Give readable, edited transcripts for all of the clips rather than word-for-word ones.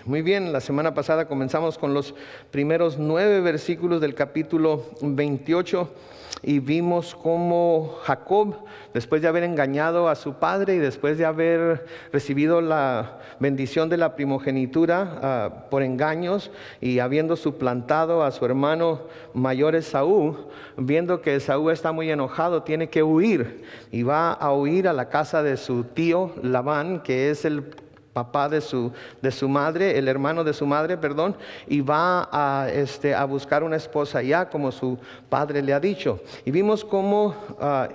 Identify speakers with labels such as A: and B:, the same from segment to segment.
A: Muy bien, la semana pasada comenzamos con los primeros 9 versículos del capítulo 28 y vimos cómo Jacob, después de haber engañado a su padre y después de haber recibido la bendición de la primogenitura por engaños y habiendo suplantado a su hermano mayor Esaú, viendo que Esaú está muy enojado, tiene que huir y va a huir a la casa de su tío Labán, que es el papá de su madre, el hermano de su madre, perdón, y va a buscar una esposa allá, como su padre le ha dicho. Y vimos cómo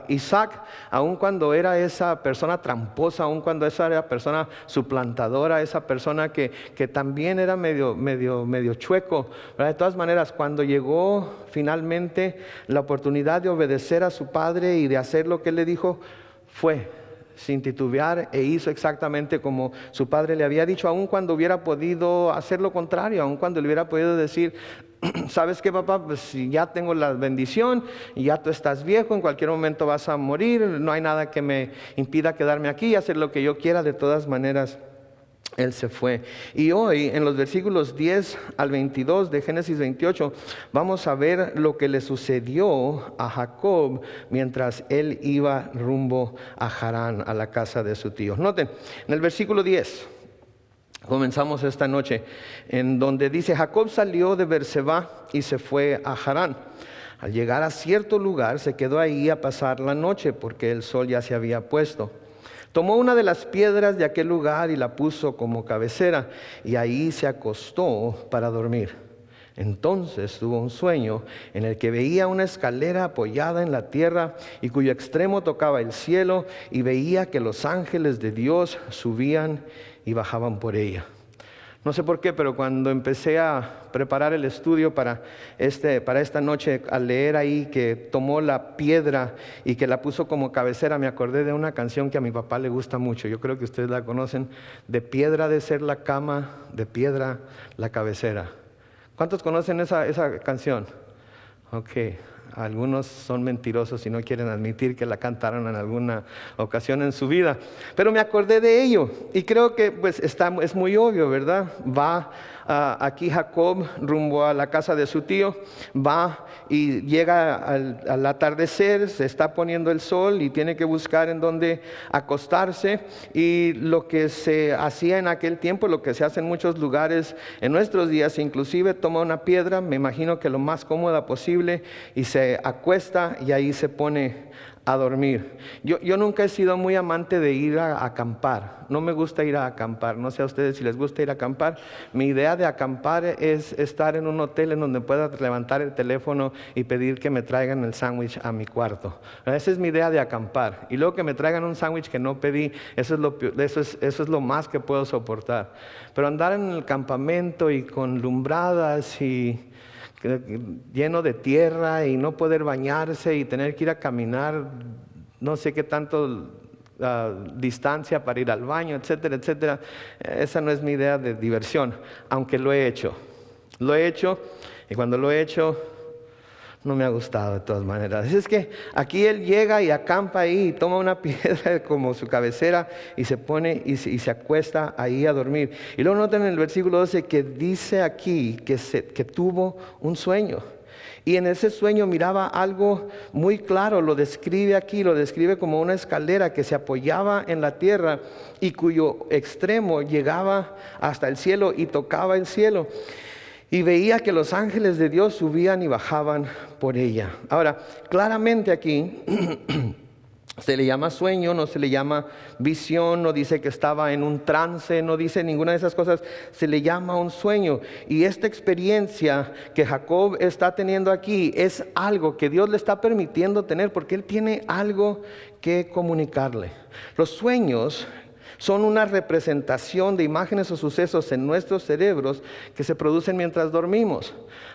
A: Isaac, aun cuando era esa persona tramposa, aun cuando esa era persona suplantadora, esa persona que también era medio chueco, ¿verdad? De todas maneras, cuando llegó finalmente la oportunidad de obedecer a su padre y de hacer lo que él le dijo, fue sin titubear e hizo exactamente como su padre le había dicho, aun cuando hubiera podido hacer lo contrario, aun cuando le hubiera podido decir: ¿sabes qué, papá? Pues si ya tengo la bendición y ya tú estás viejo, en cualquier momento vas a morir, no hay nada que me impida quedarme aquí y hacer lo que yo quiera. De todas maneras, él se fue. Y hoy, en los versículos 10 al 22 de Génesis 28, vamos a ver lo que le sucedió a Jacob mientras él iba rumbo a Harán, a la casa de su tío. Noten, en el versículo 10, comenzamos esta noche, en donde dice: Jacob salió de Berseba y se fue a Harán. Al llegar a cierto lugar, se quedó ahí a pasar la noche, porque el sol ya se había puesto. Tomó una de las piedras de aquel lugar y la puso como cabecera, y ahí se acostó para dormir. Entonces tuvo un sueño en el que veía una escalera apoyada en la tierra y cuyo extremo tocaba el cielo, y veía que los ángeles de Dios subían y bajaban por ella. No sé por qué, pero cuando empecé a preparar el estudio para esta noche, al leer ahí que tomó la piedra y que la puso como cabecera, me acordé de una canción que a mi papá le gusta mucho. Yo creo que ustedes la conocen: de piedra ha de ser la cama, de piedra la cabecera. ¿Cuántos conocen esa canción? Ok. Algunos son mentirosos y no quieren admitir que la cantaron en alguna ocasión en su vida. Pero me acordé de ello y creo que pues es muy obvio, ¿verdad? Va aquí Jacob rumbo a la casa de su tío, va y llega al atardecer, se está poniendo el sol y tiene que buscar en dónde acostarse. Y lo que se hacía en aquel tiempo, lo que se hace en muchos lugares en nuestros días, inclusive toma una piedra, me imagino que lo más cómoda posible, y se acuesta y ahí se pone a dormir. Yo nunca he sido muy amante de ir a acampar. No me gusta ir a acampar. No sé a ustedes si les gusta ir a acampar. Mi idea de acampar es estar en un hotel en donde pueda levantar el teléfono y pedir que me traigan el sándwich a mi cuarto. Esa es mi idea de acampar. Y luego que me traigan un sándwich que no pedí, eso es lo más que puedo soportar. Pero andar en el campamento y con lumbradas y lleno de tierra y no poder bañarse y tener que ir a caminar no sé qué tanto distancia para ir al baño, etcétera, etcétera, esa no es mi idea de diversión, aunque lo he hecho y cuando lo he hecho no me ha gustado de todas maneras. Es que aquí él llega y acampa ahí y toma una piedra como su cabecera y se pone y se acuesta ahí a dormir. Y luego noten en el versículo 12 que dice aquí que tuvo un sueño. Y en ese sueño miraba algo muy claro, lo describe aquí, lo describe como una escalera que se apoyaba en la tierra y cuyo extremo llegaba hasta el cielo y tocaba el cielo. Y veía que los ángeles de Dios subían y bajaban por ella. Ahora, claramente aquí se le llama sueño, no se le llama visión, no dice que estaba en un trance, no dice ninguna de esas cosas, se le llama un sueño. Y esta experiencia que Jacob está teniendo aquí es algo que Dios le está permitiendo tener porque Él tiene algo que comunicarle. Los sueños son una representación de imágenes o sucesos en nuestros cerebros que se producen mientras dormimos.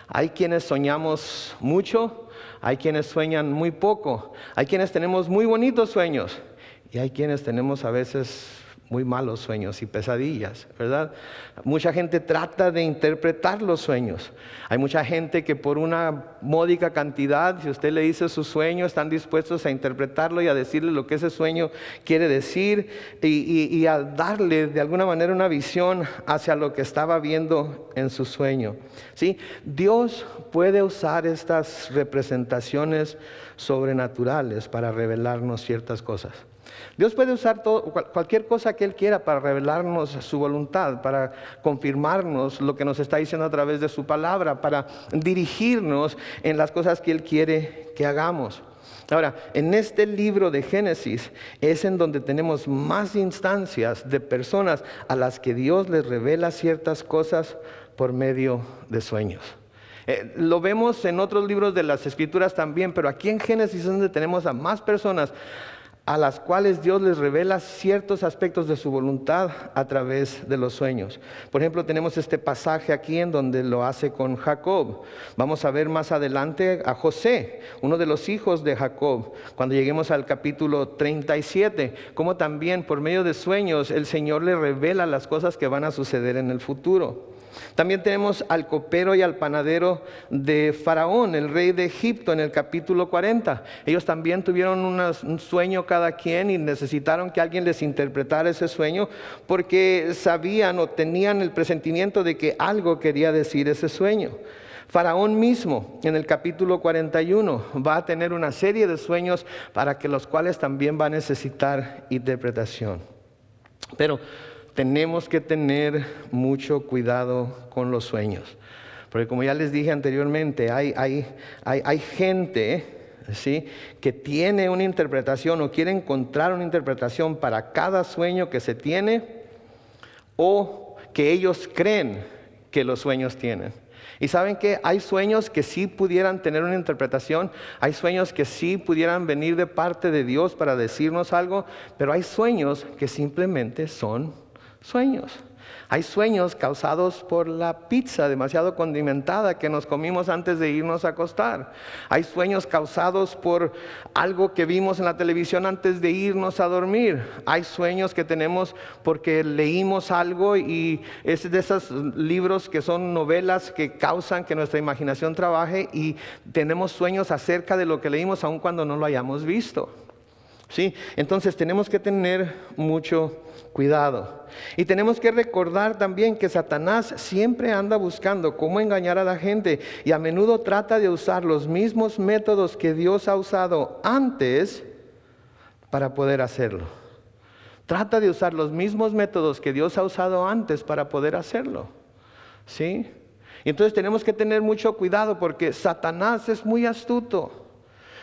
A: Hay quienes soñamos mucho, hay quienes sueñan muy poco, hay quienes tenemos muy bonitos sueños y hay quienes tenemos a veces muy malos sueños y pesadillas, ¿verdad? Mucha gente trata de interpretar los sueños. Hay mucha gente que por una módica cantidad, si usted le dice su sueño, están dispuestos a interpretarlo y a decirle lo que ese sueño quiere decir y a darle de alguna manera una visión hacia lo que estaba viendo en su sueño. ¿Sí? Dios puede usar estas representaciones sobrenaturales para revelarnos ciertas cosas. Dios puede usar cualquier cosa que Él quiera para revelarnos su voluntad, para confirmarnos lo que nos está diciendo a través de su palabra, para dirigirnos en las cosas que Él quiere que hagamos. Ahora, en este libro de Génesis es en donde tenemos más instancias de personas a las que Dios les revela ciertas cosas por medio de sueños. Lo vemos en otros libros de las Escrituras también, pero aquí en Génesis es donde tenemos a más personas a las cuales Dios les revela ciertos aspectos de su voluntad a través de los sueños. Por ejemplo, tenemos este pasaje aquí en donde lo hace con Jacob. Vamos a ver más adelante a José, uno de los hijos de Jacob, cuando lleguemos al capítulo 37, como también por medio de sueños el Señor le revela las cosas que van a suceder en el futuro. También tenemos al copero y al panadero de Faraón, el rey de Egipto, en el capítulo 40. Ellos también tuvieron un sueño cada quien y necesitaron que alguien les interpretara ese sueño porque sabían o tenían el presentimiento de que algo quería decir ese sueño. Faraón mismo, en el capítulo 41, va a tener una serie de sueños para que los cuales también va a necesitar interpretación. Pero tenemos que tener mucho cuidado con los sueños, porque como ya les dije anteriormente, hay gente, ¿sí?, que tiene una interpretación o quiere encontrar una interpretación para cada sueño que se tiene o que ellos creen que los sueños tienen. Y saben que hay sueños que sí pudieran tener una interpretación, hay sueños que sí pudieran venir de parte de Dios para decirnos algo, pero hay sueños que simplemente son sueños. Hay sueños causados por la pizza demasiado condimentada que nos comimos antes de irnos a acostar. Hay sueños causados por algo que vimos en la televisión antes de irnos a dormir. Hay sueños que tenemos porque leímos algo y es de esos libros que son novelas que causan que nuestra imaginación trabaje y tenemos sueños acerca de lo que leímos aun cuando no lo hayamos visto. ¿Sí? Entonces tenemos que tener mucho cuidado. Y tenemos que recordar también que Satanás siempre anda buscando cómo engañar a la gente y a menudo trata de usar los mismos métodos que Dios ha usado antes para poder hacerlo. Trata de usar los mismos métodos que Dios ha usado antes para poder hacerlo. ¿Sí? Y entonces tenemos que tener mucho cuidado porque Satanás es muy astuto.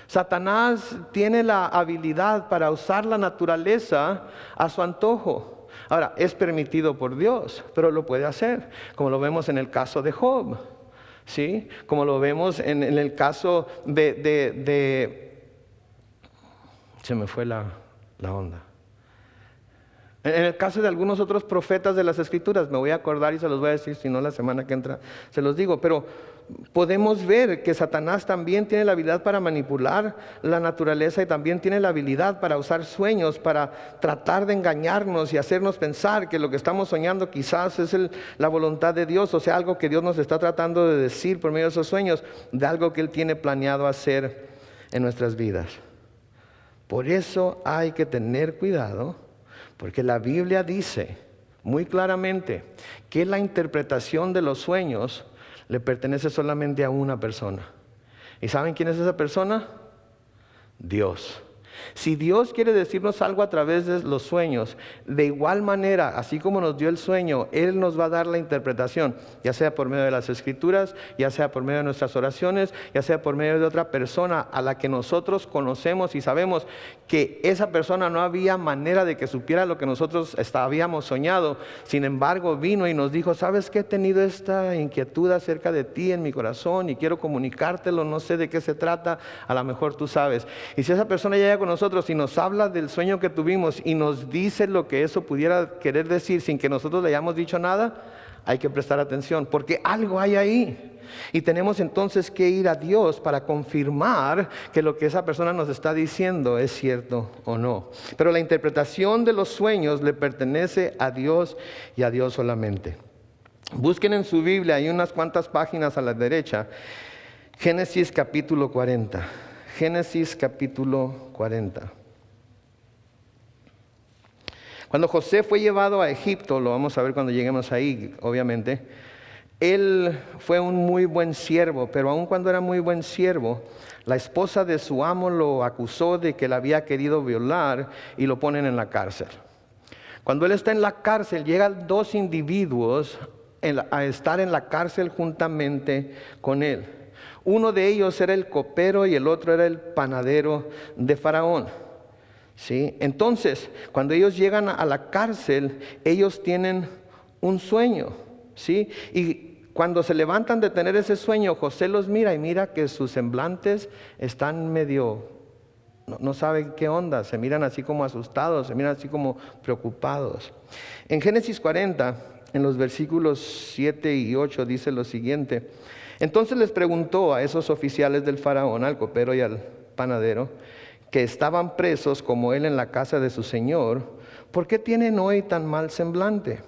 A: Satanás tiene la habilidad para usar la naturaleza a su antojo. Ahora, es permitido por Dios, pero lo puede hacer, como lo vemos en el caso de Job, ¿sí? Como lo vemos en el caso se me fue la onda. En el caso de algunos otros profetas de las Escrituras, me voy a acordar y se los voy a decir, si no la semana que entra se los digo, pero podemos ver que Satanás también tiene la habilidad para manipular la naturaleza y también tiene la habilidad para usar sueños, para tratar de engañarnos y hacernos pensar que lo que estamos soñando quizás es la voluntad de Dios, o sea, algo que Dios nos está tratando de decir por medio de esos sueños, de algo que Él tiene planeado hacer en nuestras vidas. Por eso hay que tener cuidado, porque la Biblia dice muy claramente que la interpretación de los sueños le pertenece solamente a una persona. ¿Y saben quién es esa persona? Dios. Si Dios quiere decirnos algo a través de los sueños, de igual manera, así como nos dio el sueño, Él nos va a dar la interpretación, ya sea por medio de las Escrituras, ya sea por medio de nuestras oraciones, ya sea por medio de otra persona a la que nosotros conocemos y sabemos que esa persona no había manera de que supiera lo que nosotros habíamos soñado. Sin embargo, vino y nos dijo, ¿sabes qué? He tenido esta inquietud acerca de ti en mi corazón y quiero comunicártelo, no sé de qué se trata, a lo mejor tú sabes. Y si esa persona llega con nosotros y nos habla del sueño que tuvimos y nos dice lo que eso pudiera querer decir sin que nosotros le hayamos dicho nada, hay que prestar atención porque algo hay ahí. Y tenemos entonces que ir a Dios para confirmar que lo que esa persona nos está diciendo es cierto o no. Pero la interpretación de los sueños le pertenece a Dios y a Dios solamente. Busquen en su Biblia, hay unas cuantas páginas a la derecha, Génesis capítulo 40. Génesis capítulo 40. Cuando José fue llevado a Egipto, lo vamos a ver cuando lleguemos ahí, obviamente, él fue un muy buen siervo, pero aun cuando era muy buen siervo, la esposa de su amo lo acusó de que la había querido violar y lo ponen en la cárcel. Cuando él está en la cárcel, llegan dos individuos a estar en la cárcel juntamente con él. Uno de ellos era el copero y el otro era el panadero de Faraón. ¿Sí? Entonces, cuando ellos llegan a la cárcel, ellos tienen un sueño. ¿Sí? Y cuando se levantan de tener ese sueño, José los mira y mira que sus semblantes están medio, no saben qué onda, se miran así como asustados, se miran así como preocupados. En Génesis 40, en los versículos 7 y 8 dice lo siguiente: entonces les preguntó a esos oficiales del faraón, al copero y al panadero, que estaban presos como él en la casa de su señor, ¿por qué tienen hoy tan mal semblante?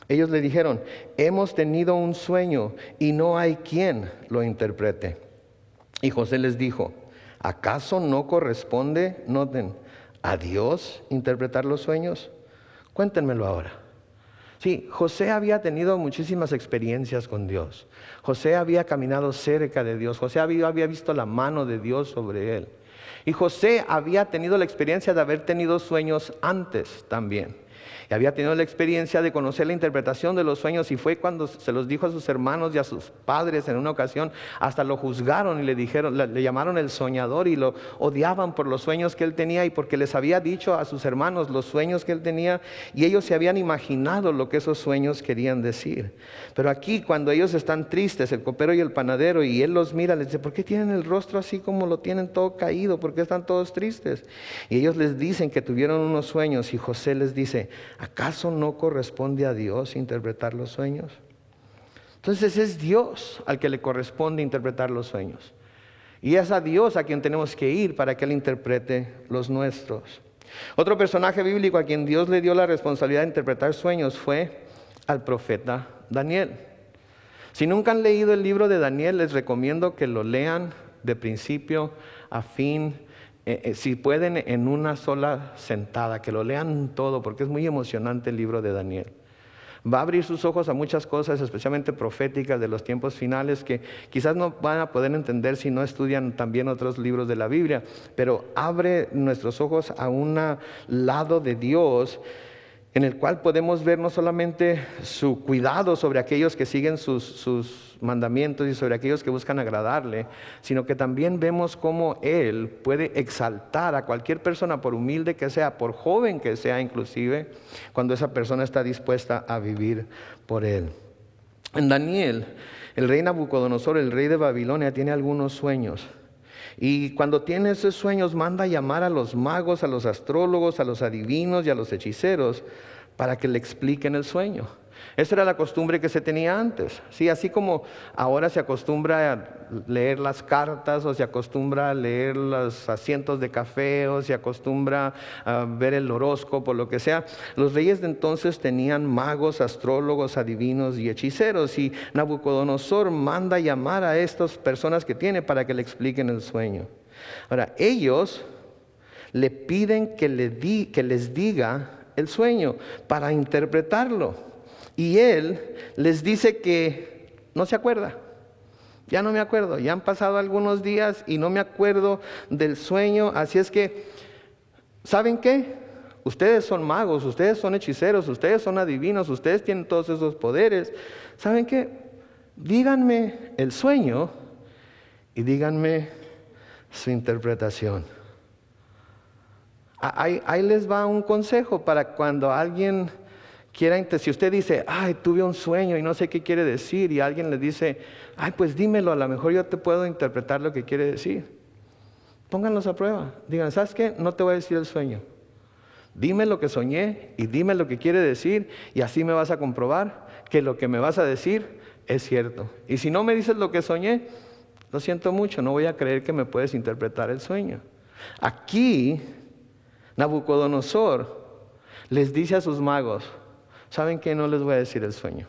A: Ellos le dijeron: hemos tenido un sueño y no hay quien lo interprete. Y José les dijo: ¿acaso no corresponde, noten, a Dios interpretar los sueños? Cuéntenmelo ahora. Sí, José había tenido muchísimas experiencias con Dios. José había caminado cerca de Dios. José había visto la mano de Dios sobre él. Y José había tenido la experiencia de haber tenido sueños antes también. Y había tenido la experiencia de conocer la interpretación de los sueños, y fue cuando se los dijo a sus hermanos y a sus padres en una ocasión, hasta lo juzgaron y le dijeron, le llamaron el soñador y lo odiaban por los sueños que él tenía y porque les había dicho a sus hermanos los sueños que él tenía, y ellos se habían imaginado lo que esos sueños querían decir. Pero aquí, cuando ellos están tristes, el copero y el panadero, y él los mira, les dice: ¿por qué tienen el rostro así como lo tienen todo caído? ¿Por qué están todos tristes? Y ellos les dicen que tuvieron unos sueños, y José les dice: ¿acaso no corresponde a Dios interpretar los sueños? Entonces es Dios al que le corresponde interpretar los sueños. Y es a Dios a quien tenemos que ir para que Él interprete los nuestros. Otro personaje bíblico a quien Dios le dio la responsabilidad de interpretar sueños fue al profeta Daniel. Si nunca han leído el libro de Daniel, les recomiendo que lo lean de principio a fin. Si pueden, en una sola sentada, que lo lean todo, porque es muy emocionante el libro de Daniel. Va a abrir sus ojos a muchas cosas, especialmente proféticas de los tiempos finales, que quizás no van a poder entender si no estudian también otros libros de la Biblia, pero abre nuestros ojos a un lado de Dios en el cual podemos ver no solamente su cuidado sobre aquellos que siguen sus mandamientos y sobre aquellos que buscan agradarle, sino que también vemos cómo Él puede exaltar a cualquier persona, por humilde que sea, por joven que sea inclusive, cuando esa persona está dispuesta a vivir por Él. En Daniel, el rey Nabucodonosor, el rey de Babilonia, tiene algunos sueños. Y cuando tiene esos sueños, manda a llamar a los magos, a los astrólogos, a los adivinos y a los hechiceros para que le expliquen el sueño. Esa era la costumbre que se tenía antes. Sí, así como ahora se acostumbra a leer las cartas, o se acostumbra a leer los asientos de café, o se acostumbra a ver el horóscopo, lo que sea. Los reyes de entonces tenían magos, astrólogos, adivinos y hechiceros. Y Nabucodonosor manda llamar a estas personas que tiene para que le expliquen el sueño. Ahora, ellos le piden que les diga el sueño para interpretarlo. Y él les dice que no se acuerda. Ya no me acuerdo, ya han pasado algunos días y no me acuerdo del sueño. Así es que, ¿saben qué? Ustedes son magos, ustedes son hechiceros, ustedes son adivinos, ustedes tienen todos esos poderes. ¿Saben qué? Díganme el sueño y díganme su interpretación. Ahí les va un consejo para cuando alguien quiera, si usted dice: ay, tuve un sueño y no sé qué quiere decir, y alguien le dice: ay, pues dímelo, a lo mejor yo te puedo interpretar lo que quiere decir. Pónganlos a prueba. Digan: ¿sabes qué? No te voy a decir el sueño. Dime lo que soñé y dime lo que quiere decir, y así me vas a comprobar que lo que me vas a decir es cierto. Y si no me dices lo que soñé, lo siento mucho, no voy a creer que me puedes interpretar el sueño. Aquí, Nabucodonosor les dice a sus magos, ¿saben qué? No les voy a decir el sueño.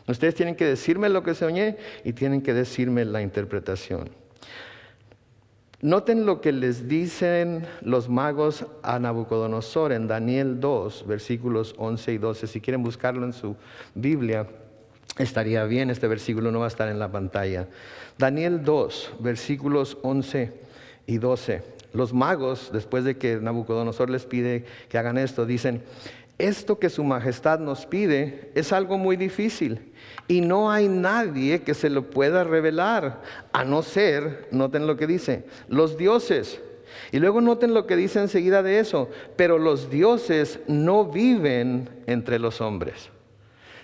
A: Ustedes tienen que decirme lo que soñé y tienen que decirme la interpretación. Noten lo que les dicen los magos a Nabucodonosor en Daniel 2, versículos 11 y 12. Si quieren buscarlo en su Biblia, estaría bien. Este versículo no va a estar en la pantalla. Daniel 2, versículos 11 y 12. Los magos, después de que Nabucodonosor les pide que hagan esto, dicen: esto que su majestad nos pide es algo muy difícil y no hay nadie que se lo pueda revelar, a no ser, noten lo que dice, los dioses. Y luego noten lo que dice enseguida de eso, pero los dioses no viven entre los hombres.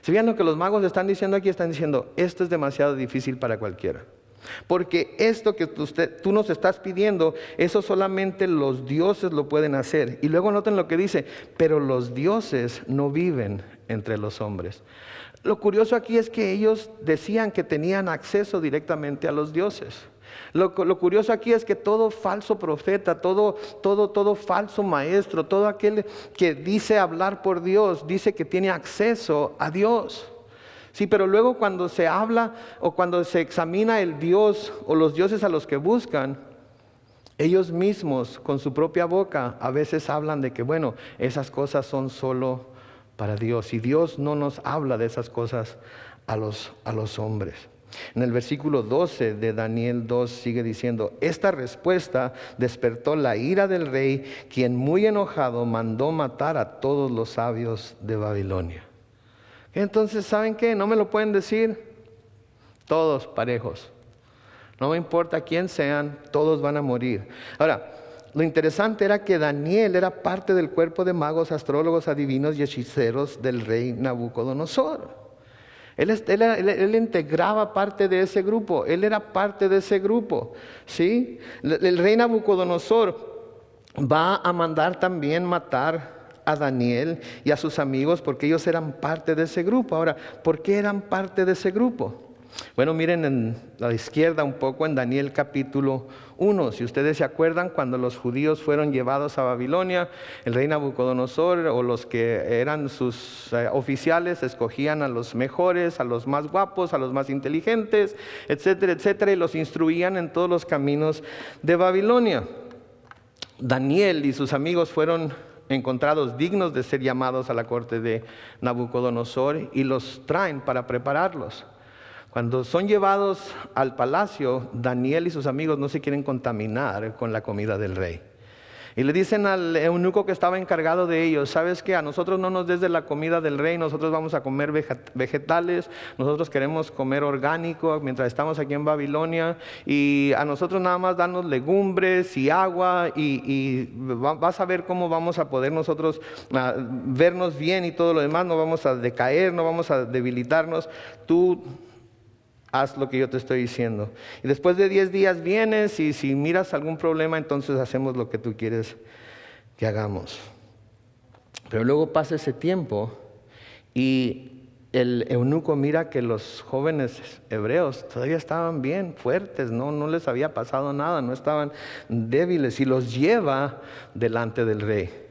A: Si bien lo que los magos están diciendo aquí, están diciendo, esto es demasiado difícil para cualquiera. Porque esto que tú nos estás pidiendo, eso solamente los dioses lo pueden hacer. Y luego noten lo que dice, pero los dioses no viven entre los hombres. Lo curioso aquí es que ellos decían que tenían acceso directamente a los dioses. Lo curioso aquí es que todo falso profeta, todo falso maestro, todo aquel que dice hablar por Dios, dice que tiene acceso a Dios. Sí, pero luego cuando se habla o cuando se examina el Dios o los dioses a los que buscan, ellos mismos con su propia boca a veces hablan de que, bueno, esas cosas son solo para Dios. Y Dios no nos habla de esas cosas a los hombres. En el versículo 12 de Daniel 2 sigue diciendo, esta respuesta despertó la ira del rey, quien muy enojado mandó matar a todos los sabios de Babilonia. Entonces, ¿saben qué? No me lo pueden decir. Todos parejos. No me importa quién sean, todos van a morir. Ahora, lo interesante era que Daniel era parte del cuerpo de magos, astrólogos, adivinos y hechiceros del rey Nabucodonosor. Él integraba parte de ese grupo. Él era parte de ese grupo. ¿Sí? El rey Nabucodonosor va a mandar también matar a Daniel y a sus amigos porque ellos eran parte de ese grupo. Ahora, ¿por qué eran parte de ese grupo? Bueno, miren en la izquierda un poco en Daniel capítulo 1. Si ustedes se acuerdan, cuando los judíos fueron llevados a Babilonia, el rey Nabucodonosor o los que eran sus oficiales escogían a los mejores, a los más guapos, a los más inteligentes, etcétera, etcétera, y los instruían en todos los caminos de Babilonia. Daniel y sus amigos fueron encontrados dignos de ser llamados a la corte de Nabucodonosor y los traen para prepararlos. Cuando son llevados al palacio, Daniel y sus amigos no se quieren contaminar con la comida del rey. Y le dicen al eunuco que estaba encargado de ellos, ¿sabes qué? A nosotros no nos des de la comida del rey, nosotros vamos a comer vegetales, nosotros queremos comer orgánico mientras estamos aquí en Babilonia, y a nosotros nada más danos legumbres y agua, y vas a ver cómo vamos a poder nosotros vernos bien y todo lo demás, no vamos a decaer, no vamos a debilitarnos, tú haz lo que yo te estoy diciendo. Y después de 10 días vienes y si miras algún problema, entonces hacemos lo que tú quieres que hagamos. Pero luego pasa ese tiempo y el eunuco mira que los jóvenes hebreos todavía estaban bien fuertes, no les había pasado nada, no estaban débiles, y los lleva delante del rey.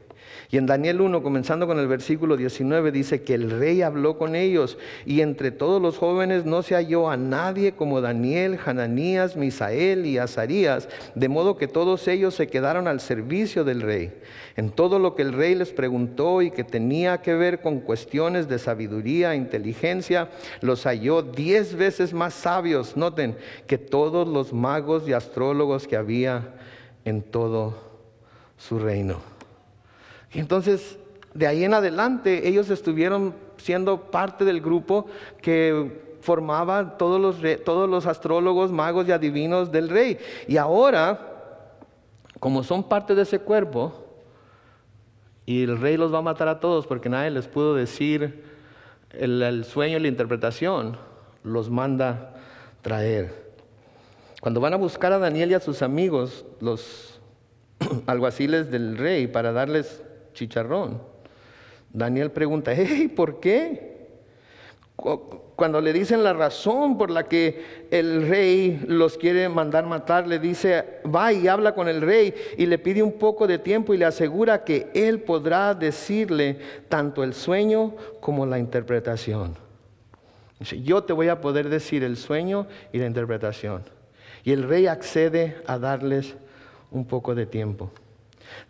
A: Y en Daniel 1, comenzando con el versículo 19, dice que el rey habló con ellos, y entre todos los jóvenes no se halló a nadie como Daniel, Hananías, Misael y Azarías, de modo que todos ellos se quedaron al servicio del rey. En todo lo que el rey les preguntó y que tenía que ver con cuestiones de sabiduría e inteligencia, los halló 10 veces más sabios, noten, que todos los magos y astrólogos que había en todo su reino. Entonces, de ahí en adelante, ellos estuvieron siendo parte del grupo que formaba todos los astrólogos, magos y adivinos del rey. Y ahora, como son parte de ese cuerpo, y el rey los va a matar a todos porque nadie les pudo decir el sueño y la interpretación, los manda traer. Cuando van a buscar a Daniel y a sus amigos, los alguaciles del rey, para darles chicharrón, Daniel pregunta, hey, ¿por qué? Cuando le dicen la razón por la que el rey los quiere mandar matar, le dice, va y habla con el rey y le pide un poco de tiempo y le asegura que él podrá decirle tanto el sueño como la interpretación. Dice, yo te voy a poder decir el sueño y la interpretación. Y el rey accede a darles un poco de tiempo.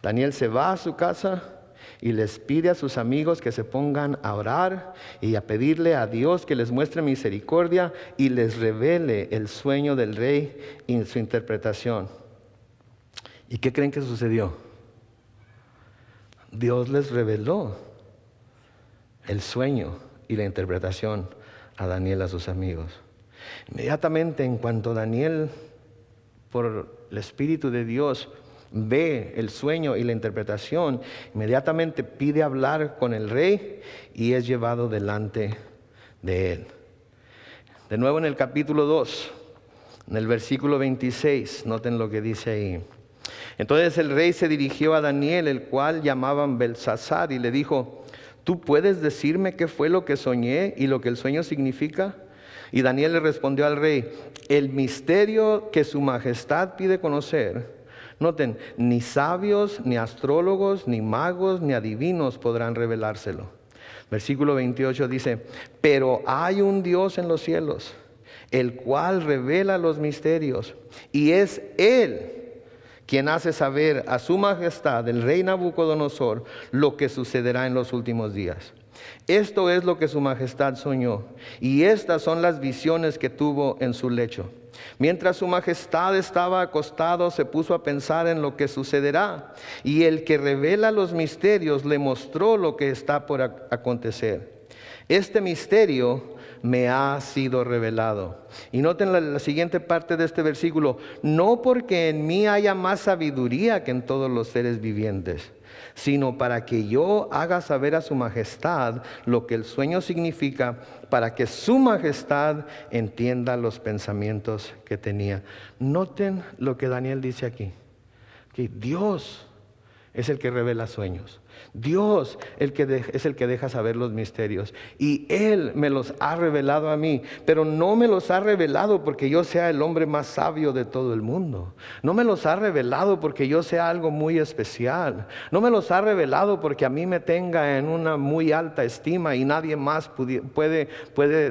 A: Daniel se va a su casa y les pide a sus amigos que se pongan a orar y a pedirle a Dios que les muestre misericordia y les revele el sueño del rey y su interpretación. ¿Y qué creen que sucedió? Dios les reveló el sueño y la interpretación a Daniel, a sus amigos. Inmediatamente, en cuanto Daniel, por el Espíritu de Dios, ve el sueño y la interpretación, inmediatamente pide hablar con el rey y es llevado delante de él. De nuevo en el capítulo 2, en el versículo 26, noten lo que dice ahí. Entonces el rey se dirigió a Daniel, el cual llamaban Beltsasar, y le dijo, ¿tú puedes decirme qué fue lo que soñé y lo que el sueño significa? Y Daniel le respondió al rey, el misterio que su majestad pide conocer, noten, ni sabios, ni astrólogos, ni magos, ni adivinos podrán revelárselo. Versículo 28 dice, pero hay un Dios en los cielos, el cual revela los misterios, y es Él quien hace saber a su majestad, el rey Nabucodonosor, lo que sucederá en los últimos días. Esto es lo que su majestad soñó, y estas son las visiones que tuvo en su lecho. Mientras su majestad estaba acostado, se puso a pensar en lo que sucederá, y el que revela los misterios le mostró lo que está por acontecer. Este misterio me ha sido revelado. Y noten la siguiente parte de este versículo, no porque en mí haya más sabiduría que en todos los seres vivientes, sino para que yo haga saber a su majestad lo que el sueño significa, para que su majestad entienda los pensamientos que tenía. Noten lo que Daniel dice aquí, que Dios es el que revela sueños. Dios es el que deja saber los misterios, y Él me los ha revelado a mí, pero no me los ha revelado porque yo sea el hombre más sabio de todo el mundo. No me los ha revelado porque yo sea algo muy especial. No me los ha revelado porque a mí me tenga en una muy alta estima y nadie más puede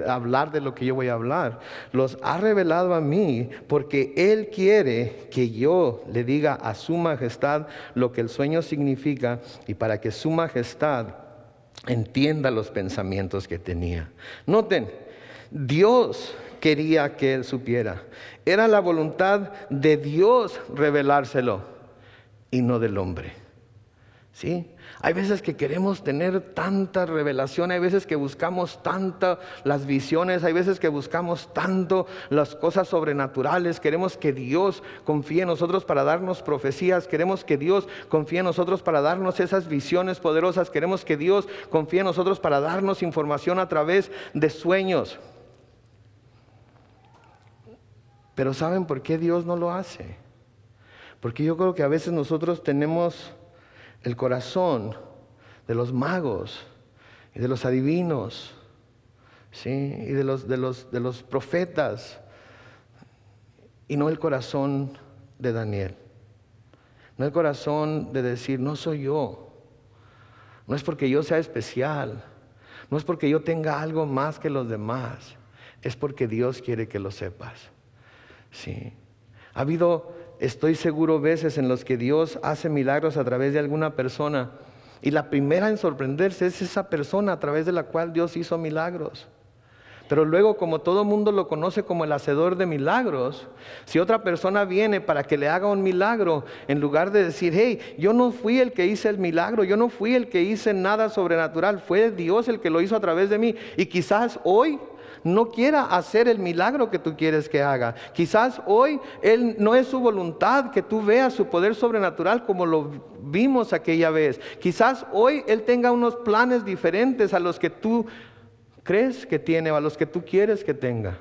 A: hablar de lo que yo voy a hablar. Los ha revelado a mí porque Él quiere que yo le diga a su majestad lo que el sueño significa, y para que su majestad entienda los pensamientos que tenía. Noten, Dios quería que él supiera. Era la voluntad de Dios revelárselo y no del hombre. ¿Sí? Hay veces que queremos tener tanta revelación, hay veces que buscamos tanto las visiones, hay veces que buscamos tanto las cosas sobrenaturales, queremos que Dios confíe en nosotros para darnos profecías, queremos que Dios confíe en nosotros para darnos esas visiones poderosas, queremos que Dios confíe en nosotros para darnos información a través de sueños. Pero ¿saben por qué Dios no lo hace? Porque yo creo que a veces nosotros tenemos el corazón de los magos y de los adivinos, ¿sí? Y de los profetas, y no el corazón de Daniel. No el corazón de decir, no soy yo. No es porque yo sea especial. No es porque yo tenga algo más que los demás. Es porque Dios quiere que lo sepas. Sí. Ha habido, estoy seguro, veces en los que Dios hace milagros a través de alguna persona, y la primera en sorprenderse es esa persona a través de la cual Dios hizo milagros. Pero luego, como todo mundo lo conoce como el hacedor de milagros, si otra persona viene para que le haga un milagro, en lugar de decir, hey, yo no fui el que hice el milagro, yo no fui el que hice nada sobrenatural, fue Dios el que lo hizo a través de mí, y quizás hoy no quiera hacer el milagro que tú quieres que haga. Quizás hoy Él no es su voluntad que tú veas su poder sobrenatural como lo vimos aquella vez. Quizás hoy Él tenga unos planes diferentes a los que tú crees que tiene o a los que tú quieres que tenga.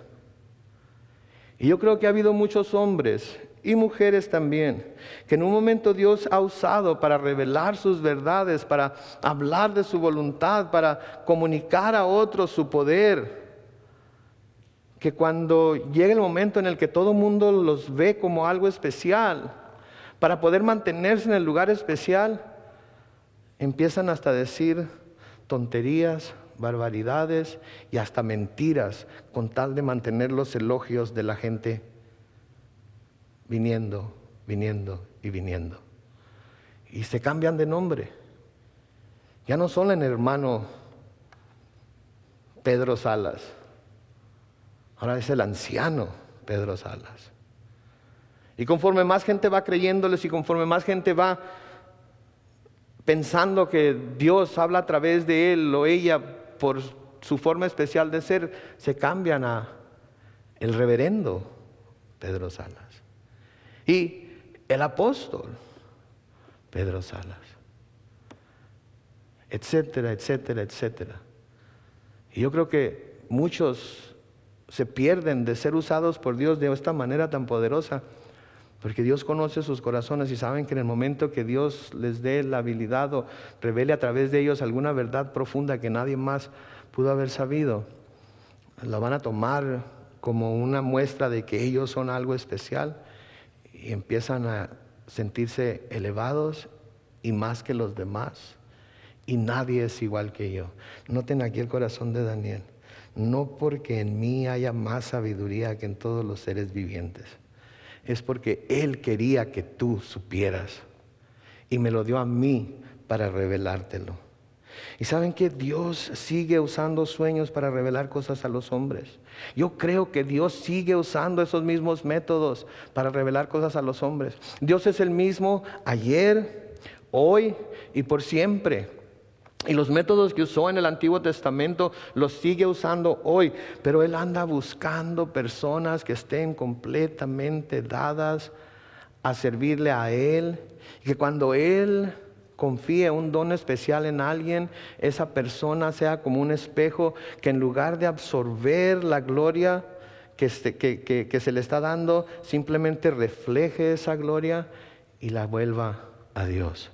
A: Y yo creo que ha habido muchos hombres y mujeres también que en un momento Dios ha usado para revelar sus verdades, para hablar de su voluntad, para comunicar a otros su poder. que cuando llega el momento en el que todo el mundo los ve como algo especial, para poder mantenerse en el lugar especial, empiezan hasta a decir tonterías, barbaridades y hasta mentiras con tal de mantener los elogios de la gente viniendo y viniendo. Y se cambian de nombre. Ya no son el hermano Pedro Salas, ahora es el anciano Pedro Salas. Y conforme más gente va creyéndoles y conforme más gente va pensando que Dios habla a través de él o ella por su forma especial de ser, se cambian a el reverendo Pedro Salas y el apóstol Pedro Salas, etcétera, etcétera, etcétera. Y yo creo que muchos se pierden de ser usados por Dios de esta manera tan poderosa, porque Dios conoce sus corazones y saben que en el momento que Dios les dé la habilidad o revele a través de ellos alguna verdad profunda que nadie más pudo haber sabido, lo van a tomar como una muestra de que ellos son algo especial y empiezan a sentirse elevados y más que los demás. Y nadie es igual que yo. Noten aquí el corazón de Daniel. No porque en mí haya más sabiduría que en todos los seres vivientes. Es porque Él quería que tú supieras. Y me lo dio a mí para revelártelo. Y saben que Dios sigue usando sueños para revelar cosas a los hombres. Yo creo que Dios sigue usando esos mismos métodos para revelar cosas a los hombres. Dios es el mismo ayer, hoy y por siempre. Y los métodos que usó en el Antiguo Testamento los sigue usando hoy. Pero Él anda buscando personas que estén completamente dadas a servirle a Él. Y que cuando Él confíe un don especial en alguien, esa persona sea como un espejo que en lugar de absorber la gloria que se le está dando, simplemente refleje esa gloria y la vuelva a Dios.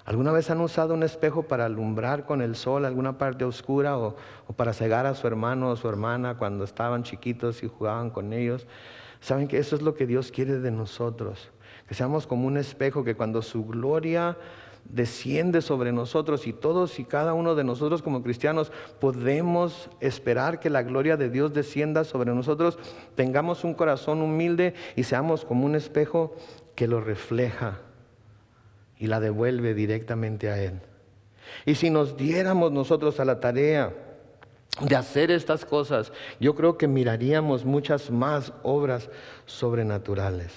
A: ¿Alguna vez han usado un espejo para alumbrar con el sol alguna parte oscura o para cegar a su hermano o su hermana cuando estaban chiquitos y jugaban con ellos? Saben que eso es lo que Dios quiere de nosotros, que seamos como un espejo, que cuando su gloria desciende sobre nosotros y todos y cada uno de nosotros como cristianos podemos esperar que la gloria de Dios descienda sobre nosotros, tengamos un corazón humilde y seamos como un espejo que lo refleja y la devuelve directamente a Él. Y si nos diéramos nosotros a la tarea de hacer estas cosas, yo creo que miraríamos muchas más obras sobrenaturales.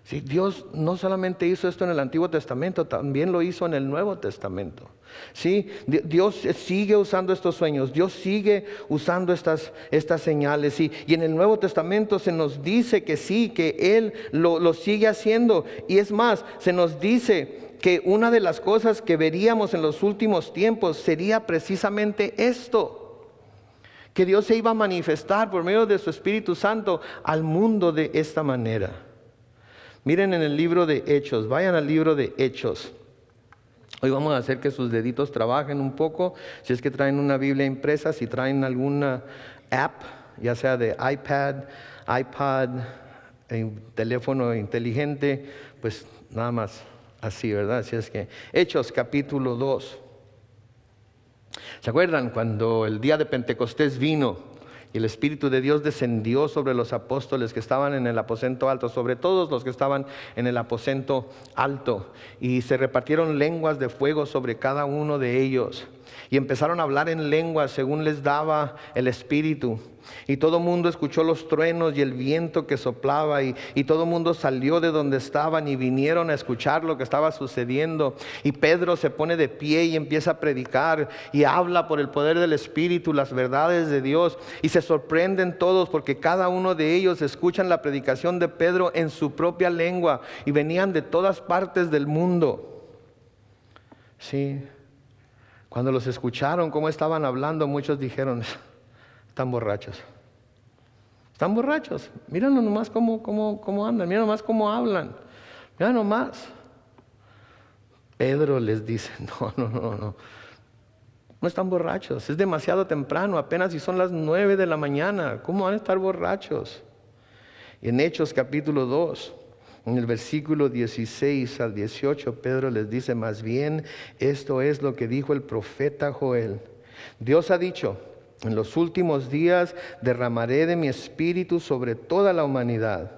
A: Sí, Dios no solamente hizo esto en el Antiguo Testamento, también lo hizo en el Nuevo Testamento. Sí, Dios sigue usando estos sueños, Dios sigue usando estas señales. Y en el Nuevo Testamento se nos dice que sí, que Él lo sigue haciendo. Y es más, se nos dice que una de las cosas que veríamos en los últimos tiempos sería precisamente esto: que Dios se iba a manifestar por medio de su Espíritu Santo al mundo de esta manera. Miren en el libro de Hechos, vayan al libro de Hechos. Hoy vamos a hacer que sus deditos trabajen un poco. Si es que traen una Biblia impresa, si traen alguna app, ya sea de iPad, teléfono inteligente, pues nada más así, ¿verdad? Así es que Hechos capítulo 2. ¿Se acuerdan cuando el día de Pentecostés vino y el Espíritu de Dios descendió sobre los apóstoles que estaban en el aposento alto, sobre todos los que estaban en el aposento alto, y se repartieron lenguas de fuego sobre cada uno de ellos? Y empezaron a hablar en lenguas según les daba el Espíritu. Y todo el mundo escuchó los truenos y el viento que soplaba, y todo el mundo salió de donde estaban y vinieron a escuchar lo que estaba sucediendo. Y Pedro se pone de pie y empieza a predicar y habla por el poder del Espíritu las verdades de Dios. Y se sorprenden todos porque cada uno de ellos escuchan la predicación de Pedro en su propia lengua, y venían de todas partes del mundo. Sí. Cuando los escucharon cómo estaban hablando, muchos dijeron: están borrachos. Están borrachos. Míranos nomás cómo andan. Mira nomás cómo hablan. Mira nomás. Pedro les dice: no. No están borrachos, es demasiado temprano, apenas si son las 9 de la mañana. ¿Cómo van a estar borrachos? Y en Hechos capítulo 2, en el versículo 16 al 18, Pedro les dice: más bien, esto es lo que dijo el profeta Joel. Dios ha dicho: en los últimos días derramaré de mi espíritu sobre toda la humanidad.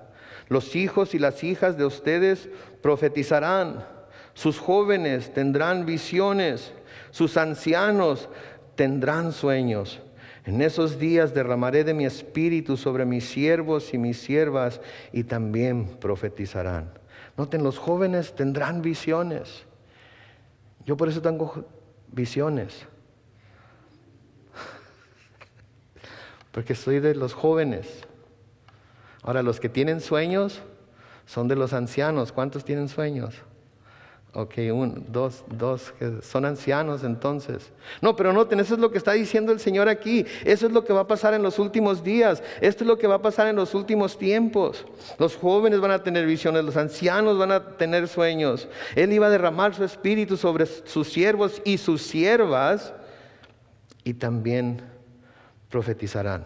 A: Los hijos y las hijas de ustedes profetizarán, sus jóvenes tendrán visiones, sus ancianos tendrán sueños. En esos días derramaré de mi espíritu sobre mis siervos y mis siervas, y también profetizarán. Noten, los jóvenes tendrán visiones. Yo por eso tengo visiones, porque soy de los jóvenes. Ahora, los que tienen sueños son de los ancianos. ¿Cuántos tienen sueños? Ok, dos que son ancianos entonces. No, pero noten, eso es lo que está diciendo el Señor aquí. Eso es lo que va a pasar en los últimos días. Esto es lo que va a pasar en los últimos tiempos. Los jóvenes van a tener visiones, los ancianos van a tener sueños. Él iba a derramar su espíritu sobre sus siervos y sus siervas, y también profetizarán.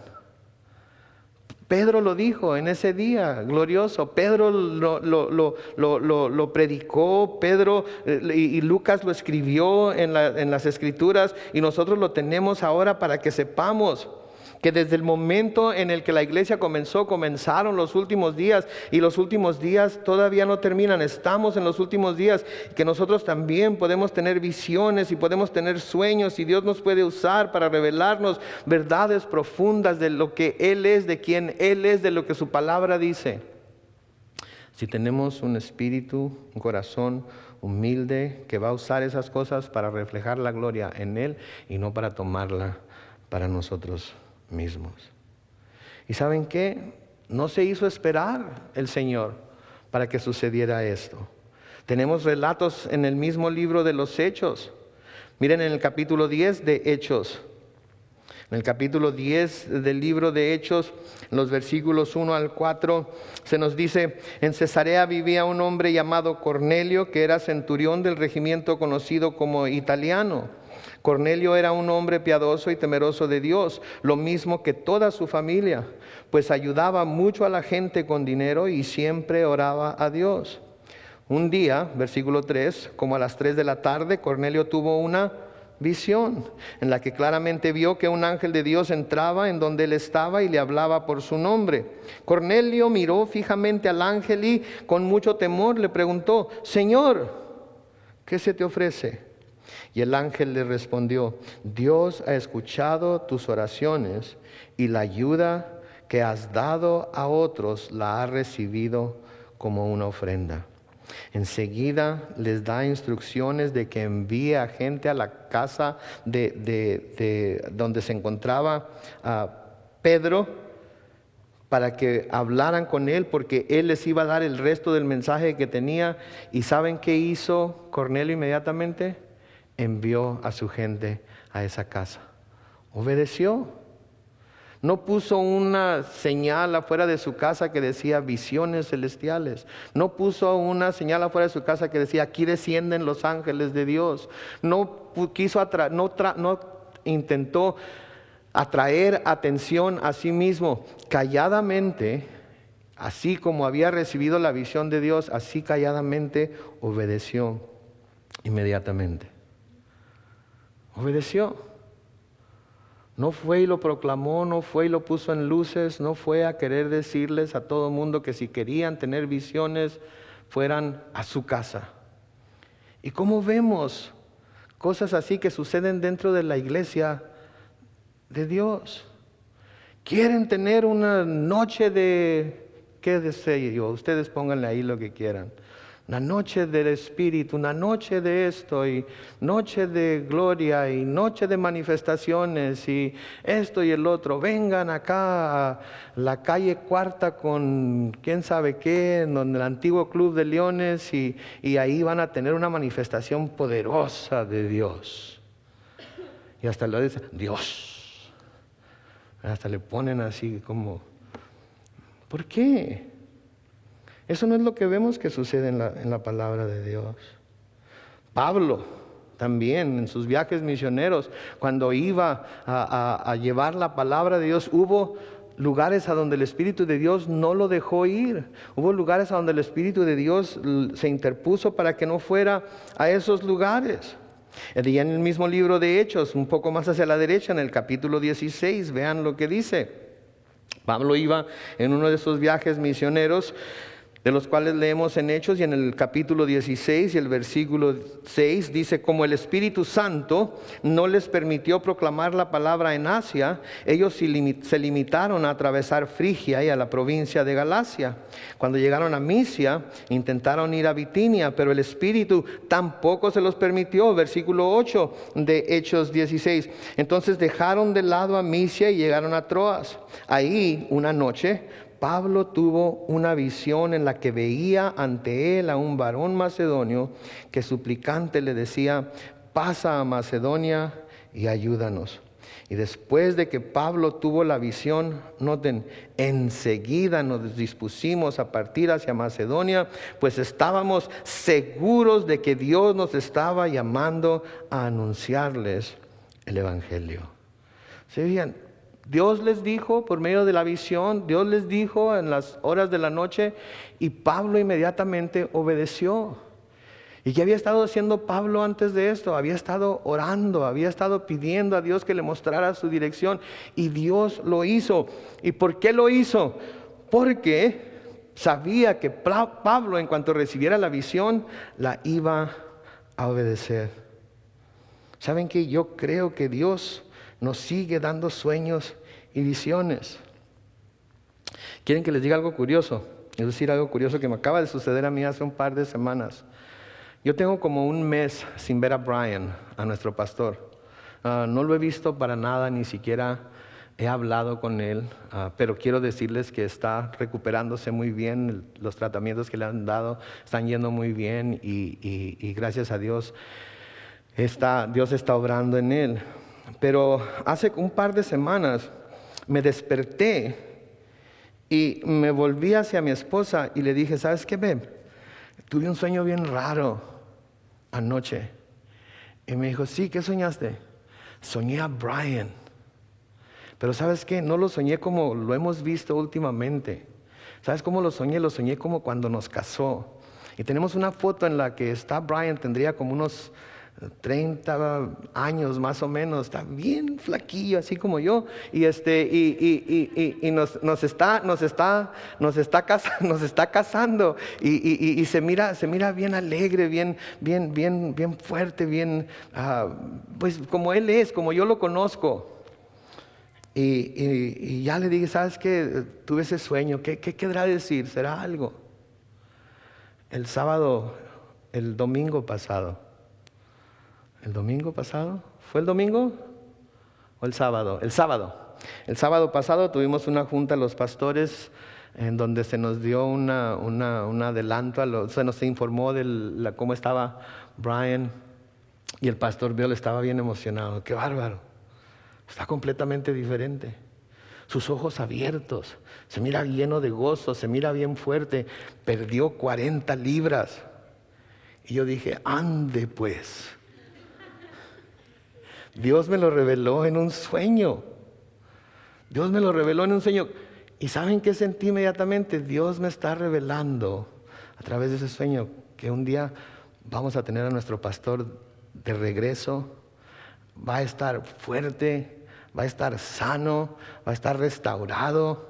A: Pedro lo dijo en ese día glorioso. Pedro lo predicó. Pedro y Lucas lo escribió en las escrituras, y nosotros lo tenemos ahora para que sepamos que desde el momento en el que la iglesia comenzaron los últimos días, y los últimos días todavía no terminan. Estamos en los últimos días, que nosotros también podemos tener visiones y podemos tener sueños, y Dios nos puede usar para revelarnos verdades profundas de lo que Él es, de quién Él es, de lo que su palabra dice. Si tenemos un espíritu, un corazón humilde que va a usar esas cosas para reflejar la gloria en Él y no para tomarla para nosotros mismos. ¿Y saben qué? No se hizo esperar el Señor para que sucediera esto. Tenemos relatos en el mismo libro de los Hechos. Miren en el capítulo 10 de Hechos. En el capítulo 10 del libro de Hechos, en los versículos 1 al 4, se nos dice: en Cesarea vivía un hombre llamado Cornelio, que era centurión del regimiento conocido como Italiano. Cornelio era un hombre piadoso y temeroso de Dios, lo mismo que toda su familia, pues ayudaba mucho a la gente con dinero y siempre oraba a Dios. Un día, versículo 3, como a las 3 de la tarde, Cornelio tuvo una visión en la que claramente vio que un ángel de Dios entraba en donde él estaba y le hablaba por su nombre. Cornelio miró fijamente al ángel y con mucho temor le preguntó: Señor, ¿qué se te ofrece? Y el ángel le respondió: Dios ha escuchado tus oraciones, y la ayuda que has dado a otros la ha recibido como una ofrenda. Enseguida les da instrucciones de que envíe a gente a la casa de donde se encontraba Pedro, para que hablaran con él, porque él les iba a dar el resto del mensaje que tenía. ¿Y saben qué hizo Cornelio inmediatamente? Envió a su gente a esa casa. Obedeció. No puso una señal afuera de su casa que decía visiones celestiales. No puso una señal afuera de su casa que decía aquí descienden los ángeles de Dios. No intentó atraer atención a sí mismo. Calladamente, así como había recibido la visión de Dios, así calladamente obedeció inmediatamente. Obedeció. No fue y lo proclamó, no fue y lo puso en luces, no fue a querer decirles a todo mundo que si querían tener visiones, fueran a su casa. ¿Y cómo vemos cosas así que suceden dentro de la iglesia de Dios? Quieren tener una noche de, ¿qué deseo yo? Ustedes pónganle ahí lo que quieran. Una noche del Espíritu, una noche de esto, y noche de gloria, y noche de manifestaciones, y esto y el otro. Vengan acá a la calle Cuarta con quién sabe qué, en el antiguo Club de Leones, y ahí van a tener una manifestación poderosa de Dios. Y hasta lo dicen, Dios. Hasta le ponen así como, ¿por qué? Eso no es lo que vemos que sucede en la palabra de Dios. Pablo también en sus viajes misioneros, cuando iba a llevar la palabra de Dios, hubo lugares a donde el Espíritu de Dios no lo dejó ir. Hubo lugares a donde el Espíritu de Dios se interpuso para que no fuera a esos lugares. Y en el mismo libro de Hechos, un poco más hacia la derecha, en el capítulo 16, vean lo que dice. Pablo iba en uno de esos viajes misioneros, de los cuales leemos en Hechos, y en el capítulo 16 y el versículo 6 dice: como el Espíritu Santo no les permitió proclamar la palabra en Asia, ellos se limitaron a atravesar Frigia y a la provincia de Galacia. Cuando llegaron a Misia, intentaron ir a Bitinia, pero el Espíritu tampoco se los permitió. Versículo 8 de Hechos 16. Entonces dejaron de lado a Misia y llegaron a Troas. Ahí, una noche, Pablo tuvo una visión en la que veía ante él a un varón macedonio que suplicante le decía: pasa a Macedonia y ayúdanos. Y después de que Pablo tuvo la visión, noten, enseguida nos dispusimos a partir hacia Macedonia, pues estábamos seguros de que Dios nos estaba llamando a anunciarles el Evangelio. ¿Se veían? Dios les dijo por medio de la visión, Dios les dijo en las horas de la noche, y Pablo inmediatamente obedeció. ¿Y qué había estado haciendo Pablo antes de esto? Había estado orando, había estado pidiendo a Dios que le mostrara su dirección, y Dios lo hizo. ¿Y por qué lo hizo? Porque sabía que Pablo, en cuanto recibiera la visión, la iba a obedecer. ¿Saben qué? Yo creo que Dios nos sigue dando sueños y visiones. ¿Quieren que les diga algo curioso? Es decir, algo curioso que me acaba de suceder a mí hace un par de semanas. Yo tengo como un mes sin ver a Brian, a nuestro pastor. No lo he visto para nada, ni siquiera he hablado con él, pero quiero decirles que está recuperándose muy bien. Los tratamientos que le han dado están yendo muy bien, y gracias a Dios Dios está obrando en él. Pero hace un par de semanas me desperté y me volví hacia mi esposa y le dije: ¿sabes qué, babe? Tuve un sueño bien raro anoche. Y me dijo: sí, ¿qué soñaste? Soñé a Brian. Pero ¿sabes qué? No lo soñé como lo hemos visto últimamente. ¿Sabes cómo lo soñé? Lo soñé como cuando nos casó. Y tenemos una foto en la que está Brian, tendría como unos 30 años más o menos, está bien flaquillo, así como yo, y nos está casando, y se mira bien alegre, bien fuerte, bien, pues como él es, como yo lo conozco. Y ya le dije: ¿sabes qué? Tuve ese sueño, ¿qué querrá decir? ¿Será algo? El domingo pasado. ¿El domingo pasado? ¿Fue el domingo o el sábado? El sábado. El sábado pasado tuvimos una junta los pastores en donde se nos dio un adelanto, se nos informó de cómo estaba Brian, y el pastor Bill estaba bien emocionado. ¡Qué bárbaro! Está completamente diferente. Sus ojos abiertos, se mira lleno de gozo, se mira bien fuerte. Perdió 40 libras. Y yo dije: ande pues. Dios me lo reveló en un sueño. Dios me lo reveló en un sueño. ¿Y saben qué sentí inmediatamente? Dios me está revelando a través de ese sueño que un día vamos a tener a nuestro pastor de regreso. Va a estar fuerte, va a estar sano, va a estar restaurado.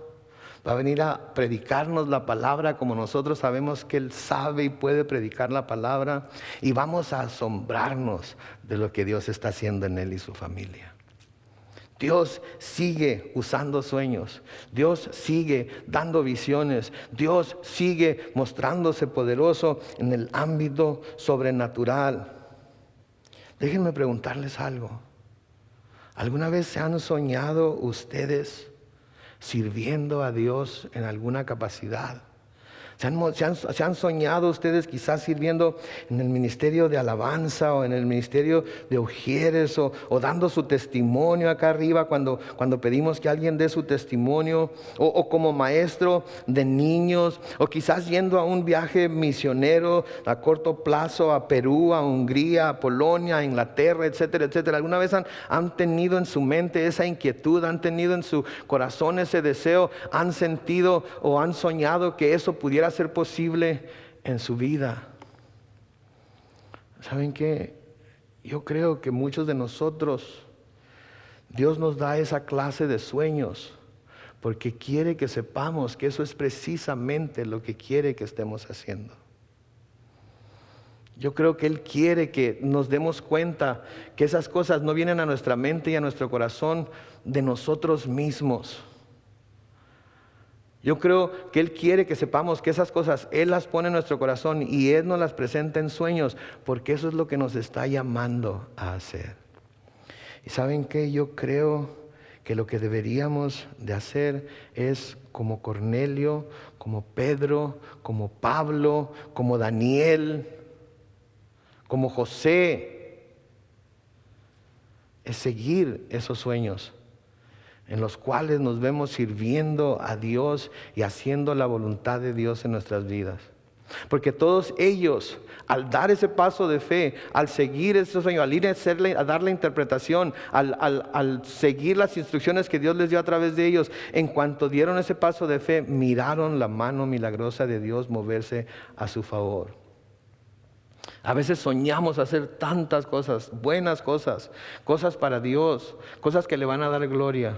A: Va a venir a predicarnos la palabra como nosotros sabemos que Él sabe y puede predicar la palabra. Y vamos a asombrarnos de lo que Dios está haciendo en Él y su familia. Dios sigue usando sueños. Dios sigue dando visiones. Dios sigue mostrándose poderoso en el ámbito sobrenatural. Déjenme preguntarles algo. ¿Alguna vez se han soñado ustedes sirviendo a Dios en alguna capacidad? Se han soñado ustedes quizás sirviendo en el ministerio de alabanza o en el ministerio de ujieres o dando su testimonio acá arriba cuando pedimos que alguien dé su testimonio o como maestro de niños o quizás yendo a un viaje misionero a corto plazo a Perú, a Hungría, a Polonia, a Inglaterra, etcétera, etcétera. ¿Alguna vez han tenido en su mente esa inquietud, han tenido en su corazón ese deseo, han sentido o han soñado que eso pudiera ser posible en su vida? ¿Saben qué? Yo creo que muchos de nosotros, Dios nos da esa clase de sueños porque quiere que sepamos que eso es precisamente lo que quiere que estemos haciendo. Yo creo que Él quiere que nos demos cuenta que esas cosas no vienen a nuestra mente y a nuestro corazón de nosotros mismos. Yo creo que Él quiere que sepamos que esas cosas Él las pone en nuestro corazón y Él nos las presenta en sueños, porque eso es lo que nos está llamando a hacer. ¿Y saben qué? Yo creo que lo que deberíamos de hacer es como Cornelio, como Pedro, como Pablo, como Daniel, como José, es seguir esos sueños en los cuales nos vemos sirviendo a Dios y haciendo la voluntad de Dios en nuestras vidas. Porque todos ellos, al dar ese paso de fe, al seguir ese sueño, al ir a dar la interpretación, al seguir las instrucciones que Dios les dio a través de ellos, en cuanto dieron ese paso de fe, miraron la mano milagrosa de Dios moverse a su favor. A veces soñamos hacer tantas cosas, buenas cosas, cosas para Dios, cosas que le van a dar gloria.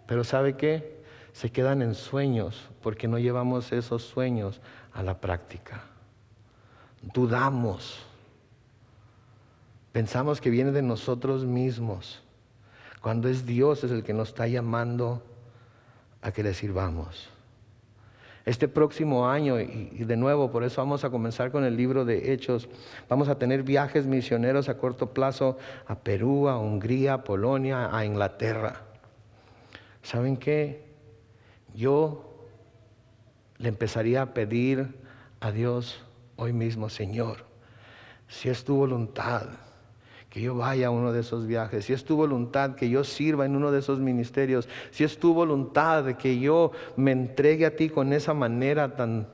A: Pero ¿sabe qué? Se quedan en sueños porque no llevamos esos sueños a la práctica. Dudamos. Pensamos que viene de nosotros mismos, cuando es Dios es el que nos está llamando a que le sirvamos. Este próximo año, y de nuevo, por eso vamos a comenzar con el libro de Hechos, vamos a tener viajes misioneros a corto plazo a Perú, a Hungría, a Polonia, a Inglaterra. ¿Saben qué? Yo le empezaría a pedir a Dios hoy mismo: Señor, si es tu voluntad que yo vaya a uno de esos viajes, si es tu voluntad que yo sirva en uno de esos ministerios, si es tu voluntad de que yo me entregue a ti con esa manera tan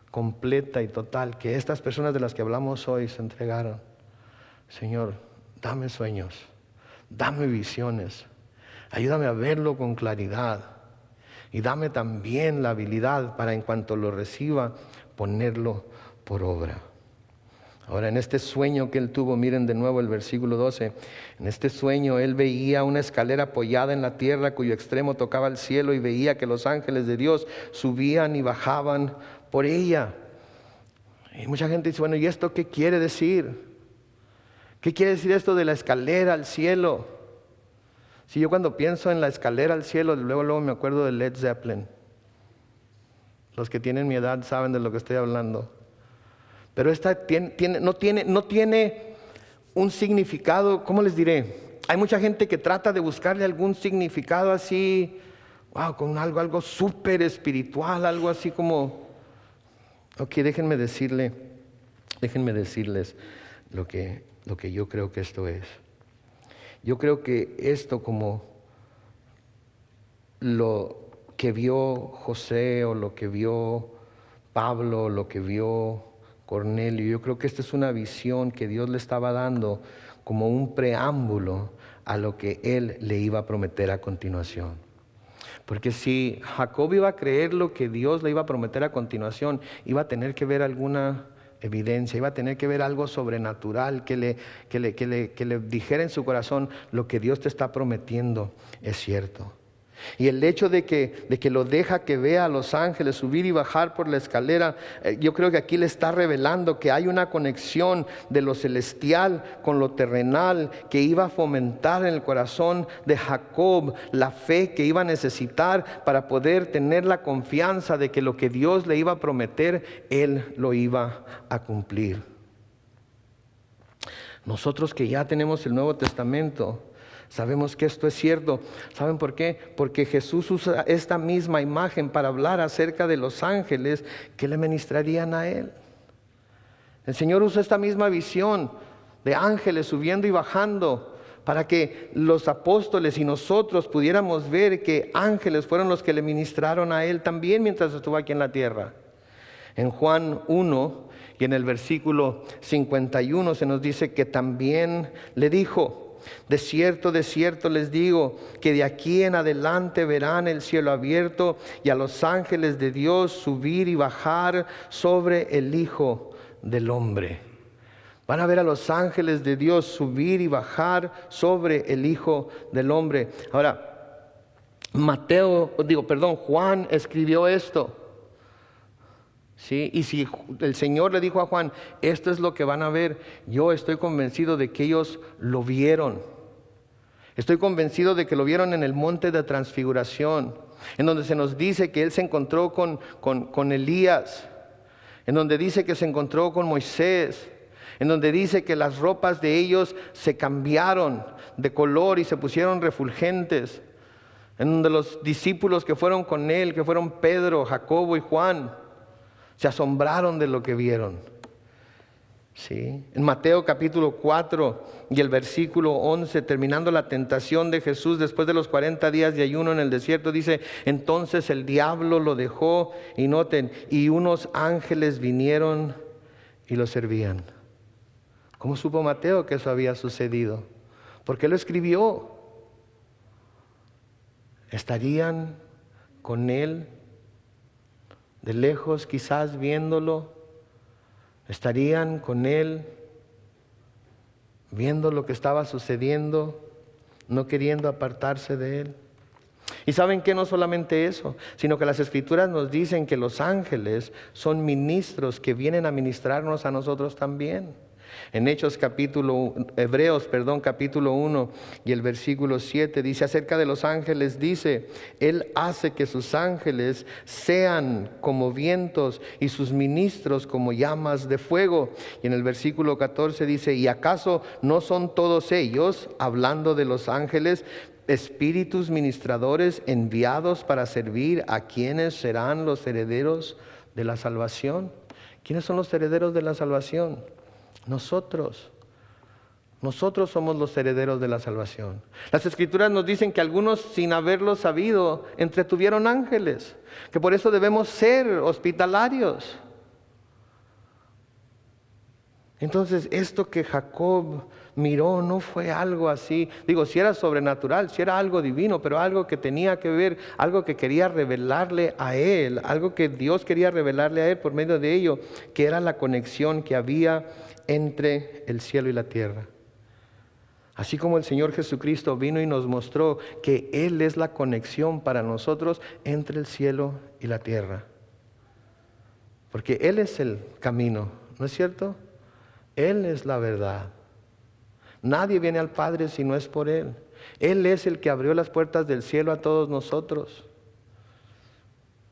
A: completa y total que estas personas de las que hablamos hoy se entregaron, Señor, dame sueños, dame visiones, ayúdame a verlo con claridad y dame también la habilidad para, en cuanto lo reciba, ponerlo por obra. Ahora, en este sueño que él tuvo, miren de nuevo el versículo 12. En este sueño él veía una escalera apoyada en la tierra cuyo extremo tocaba el cielo, y veía que los ángeles de Dios subían y bajaban por ella. Y mucha gente dice: bueno, ¿y esto qué quiere decir? ¿Qué quiere decir esto de la escalera al cielo? Si yo cuando pienso en la escalera al cielo, luego me acuerdo de Led Zeppelin. Los que tienen mi edad saben de lo que estoy hablando. Pero esta no tiene un significado, ¿cómo les diré? Hay mucha gente que trata de buscarle algún significado así, wow, con algo súper espiritual, algo así como... Ok, déjenme decirles lo que yo creo que esto es. Yo creo que esto, como lo que vio José o lo que vio Pablo o lo que vio Cornelio, yo creo que esta es una visión que Dios le estaba dando como un preámbulo a lo que Él le iba a prometer a continuación. Porque si Jacob iba a creer lo que Dios le iba a prometer a continuación, iba a tener que ver alguna evidencia, iba a tener que ver algo sobrenatural que le dijera en su corazón: lo que Dios te está prometiendo es cierto. Y el hecho de que lo deja que vea a los ángeles subir y bajar por la escalera, yo creo que aquí le está revelando que hay una conexión de lo celestial con lo terrenal que iba a fomentar en el corazón de Jacob la fe que iba a necesitar para poder tener la confianza de que lo que Dios le iba a prometer, Él lo iba a cumplir. Nosotros que ya tenemos el Nuevo Testamento, Sabemos que esto es cierto. ¿Saben por qué? Porque Jesús usa esta misma imagen para hablar acerca de los ángeles que le ministrarían a Él. El Señor usa esta misma visión de ángeles subiendo y bajando para que los apóstoles y nosotros pudiéramos ver que ángeles fueron los que le ministraron a Él también mientras estuvo aquí en la tierra. En Juan 1 y en el versículo 51 se nos dice que también le dijo: de cierto les digo, que de aquí en adelante verán el cielo abierto y a los ángeles de Dios subir y bajar sobre el Hijo del Hombre. Van a ver a los ángeles de Dios subir y bajar sobre el Hijo del Hombre. Ahora, Juan escribió esto. ¿Sí? Y si el Señor le dijo a Juan, esto es lo que van a ver, yo estoy convencido de que ellos lo vieron. Estoy convencido de que lo vieron en el monte de transfiguración, en donde se nos dice que Él se encontró con Elías, en donde dice que se encontró con Moisés, en donde dice que las ropas de ellos se cambiaron de color y se pusieron refulgentes, en donde los discípulos que fueron con Él, que fueron Pedro, Jacobo y Juan, se asombraron de lo que vieron. ¿Sí? En Mateo capítulo 4 y el versículo 11, terminando la tentación de Jesús después de los 40 días de ayuno en el desierto, dice: entonces el diablo lo dejó, y noten, y unos ángeles vinieron y lo servían. ¿Cómo supo Mateo que eso había sucedido? Porque lo escribió. Estarían con Él de lejos, quizás viéndolo. Estarían con Él viendo lo que estaba sucediendo, no queriendo apartarse de Él. Y saben que no solamente eso, sino que las Escrituras nos dicen que los ángeles son ministros que vienen a ministrarnos a nosotros también. En Hebreos capítulo 1 y el versículo 7 dice acerca de los ángeles, dice: Él hace que sus ángeles sean como vientos y sus ministros como llamas de fuego. Y en el versículo 14 dice: ¿y acaso no son todos ellos, hablando de los ángeles, espíritus ministradores enviados para servir a quienes serán los herederos de la salvación? ¿Quiénes son los herederos de la salvación? Nosotros somos los herederos de la salvación. Las Escrituras nos dicen que algunos, sin haberlo sabido, entretuvieron ángeles, que por eso debemos ser hospitalarios. Entonces, esto que Jacob miró no fue algo así, si era sobrenatural, si era algo divino, pero algo que tenía que ver, algo que quería revelarle a él, algo que Dios quería revelarle a él por medio de ello, que era la conexión que había entre el cielo y la tierra. Así como el Señor Jesucristo vino y nos mostró que Él es la conexión para nosotros entre el cielo y la tierra. Porque Él es el camino, ¿no es cierto? Él es la verdad. Nadie viene al Padre si no es por Él. Él es el que abrió las puertas del cielo a todos nosotros.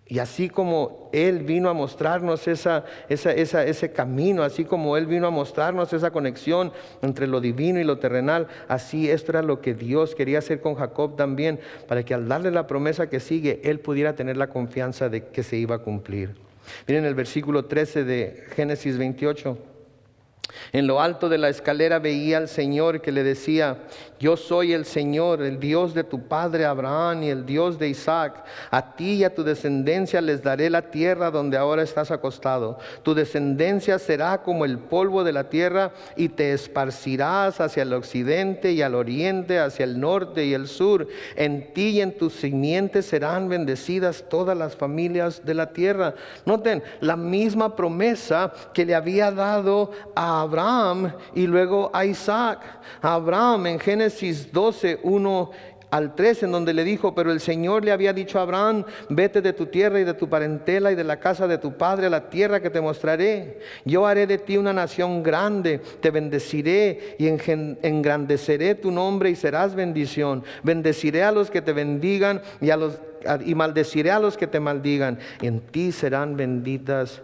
A: Y así como Él vino a mostrarnos ese camino, así como Él vino a mostrarnos esa conexión entre lo divino y lo terrenal, así esto era lo que Dios quería hacer con Jacob también, para que al darle la promesa que sigue, él pudiera tener la confianza de que se iba a cumplir. Miren el versículo 13 de Génesis 28. En lo alto de la escalera veía al Señor que le decía: yo soy el Señor, el Dios de tu padre Abraham y el Dios de Isaac. A ti y a tu descendencia les daré la tierra donde ahora estás acostado. Tu descendencia será como el polvo de la tierra, y te esparcirás hacia el occidente y al oriente, hacia el norte y el sur. En ti y en tus simientes serán bendecidas todas las familias de la tierra. Noten, la misma promesa que le había dado a Abraham y luego a Isaac. A Abraham en Génesis 12, 1 al 3, en donde le dijo: pero el Señor le había dicho a Abraham: vete de tu tierra y de tu parentela y de la casa de tu padre a la tierra que te mostraré. Yo haré de ti una nación grande, te bendeciré y engrandeceré tu nombre y serás bendición. Bendeciré a los que te bendigan y maldeciré a los que te maldigan. En ti serán benditas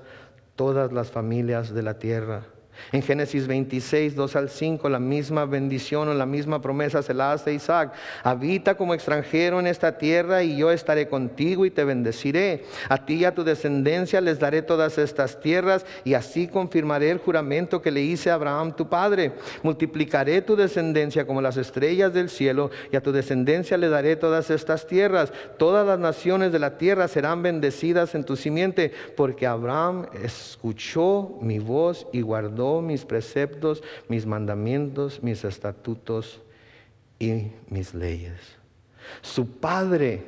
A: todas las familias de la tierra. En Génesis 26, 2 al 5, la misma bendición o la misma promesa se la hace Isaac. Habita como extranjero en esta tierra y yo estaré contigo y te bendeciré. A ti y a tu descendencia les daré todas estas tierras y así confirmaré el juramento que le hice a Abraham tu padre. Multiplicaré tu descendencia como las estrellas del cielo y a tu descendencia le daré todas estas tierras. Todas las naciones de la tierra serán bendecidas en tu simiente, porque Abraham escuchó mi voz y guardó mis preceptos, mis mandamientos, mis estatutos y mis leyes. Su padre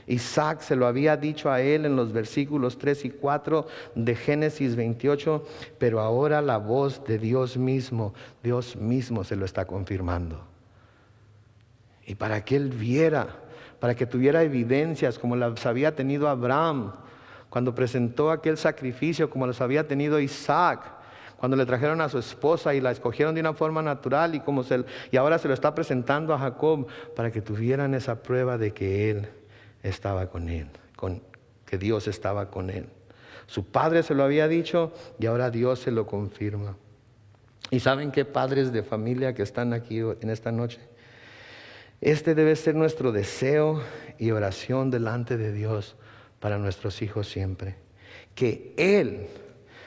A: Isaac se lo había dicho a él en los versículos 3 y 4 de Génesis 28, pero ahora la voz de Dios mismo se lo está confirmando. Y para que él viera, para que tuviera evidencias como las había tenido Abraham cuando presentó aquel sacrificio, como las había tenido Isaac cuando le trajeron a su esposa y la escogieron de una forma natural, y ahora se lo está presentando a Jacob, para que tuvieran esa prueba de que él estaba con él, que Dios estaba con él. Su padre se lo había dicho y ahora Dios se lo confirma. ¿Y saben qué, padres de familia que están aquí en esta noche? Este debe ser nuestro deseo y oración delante de Dios para nuestros hijos siempre. Que Él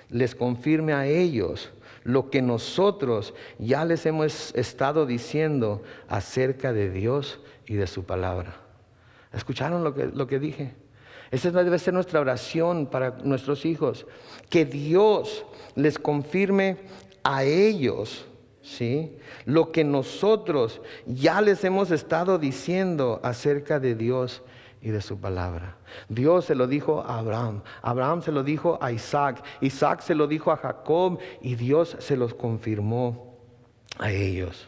A: les confirme a ellos lo que nosotros ya les hemos estado diciendo acerca de Dios y de su palabra. ¿Escucharon lo que dije? Esa debe ser nuestra oración para nuestros hijos. Que Dios les confirme a ellos, ¿sí?, lo que nosotros ya les hemos estado diciendo acerca de Dios y de su palabra. Dios se lo dijo a Abraham, Abraham se lo dijo a Isaac, Isaac se lo dijo a Jacob y Dios se los confirmó a ellos.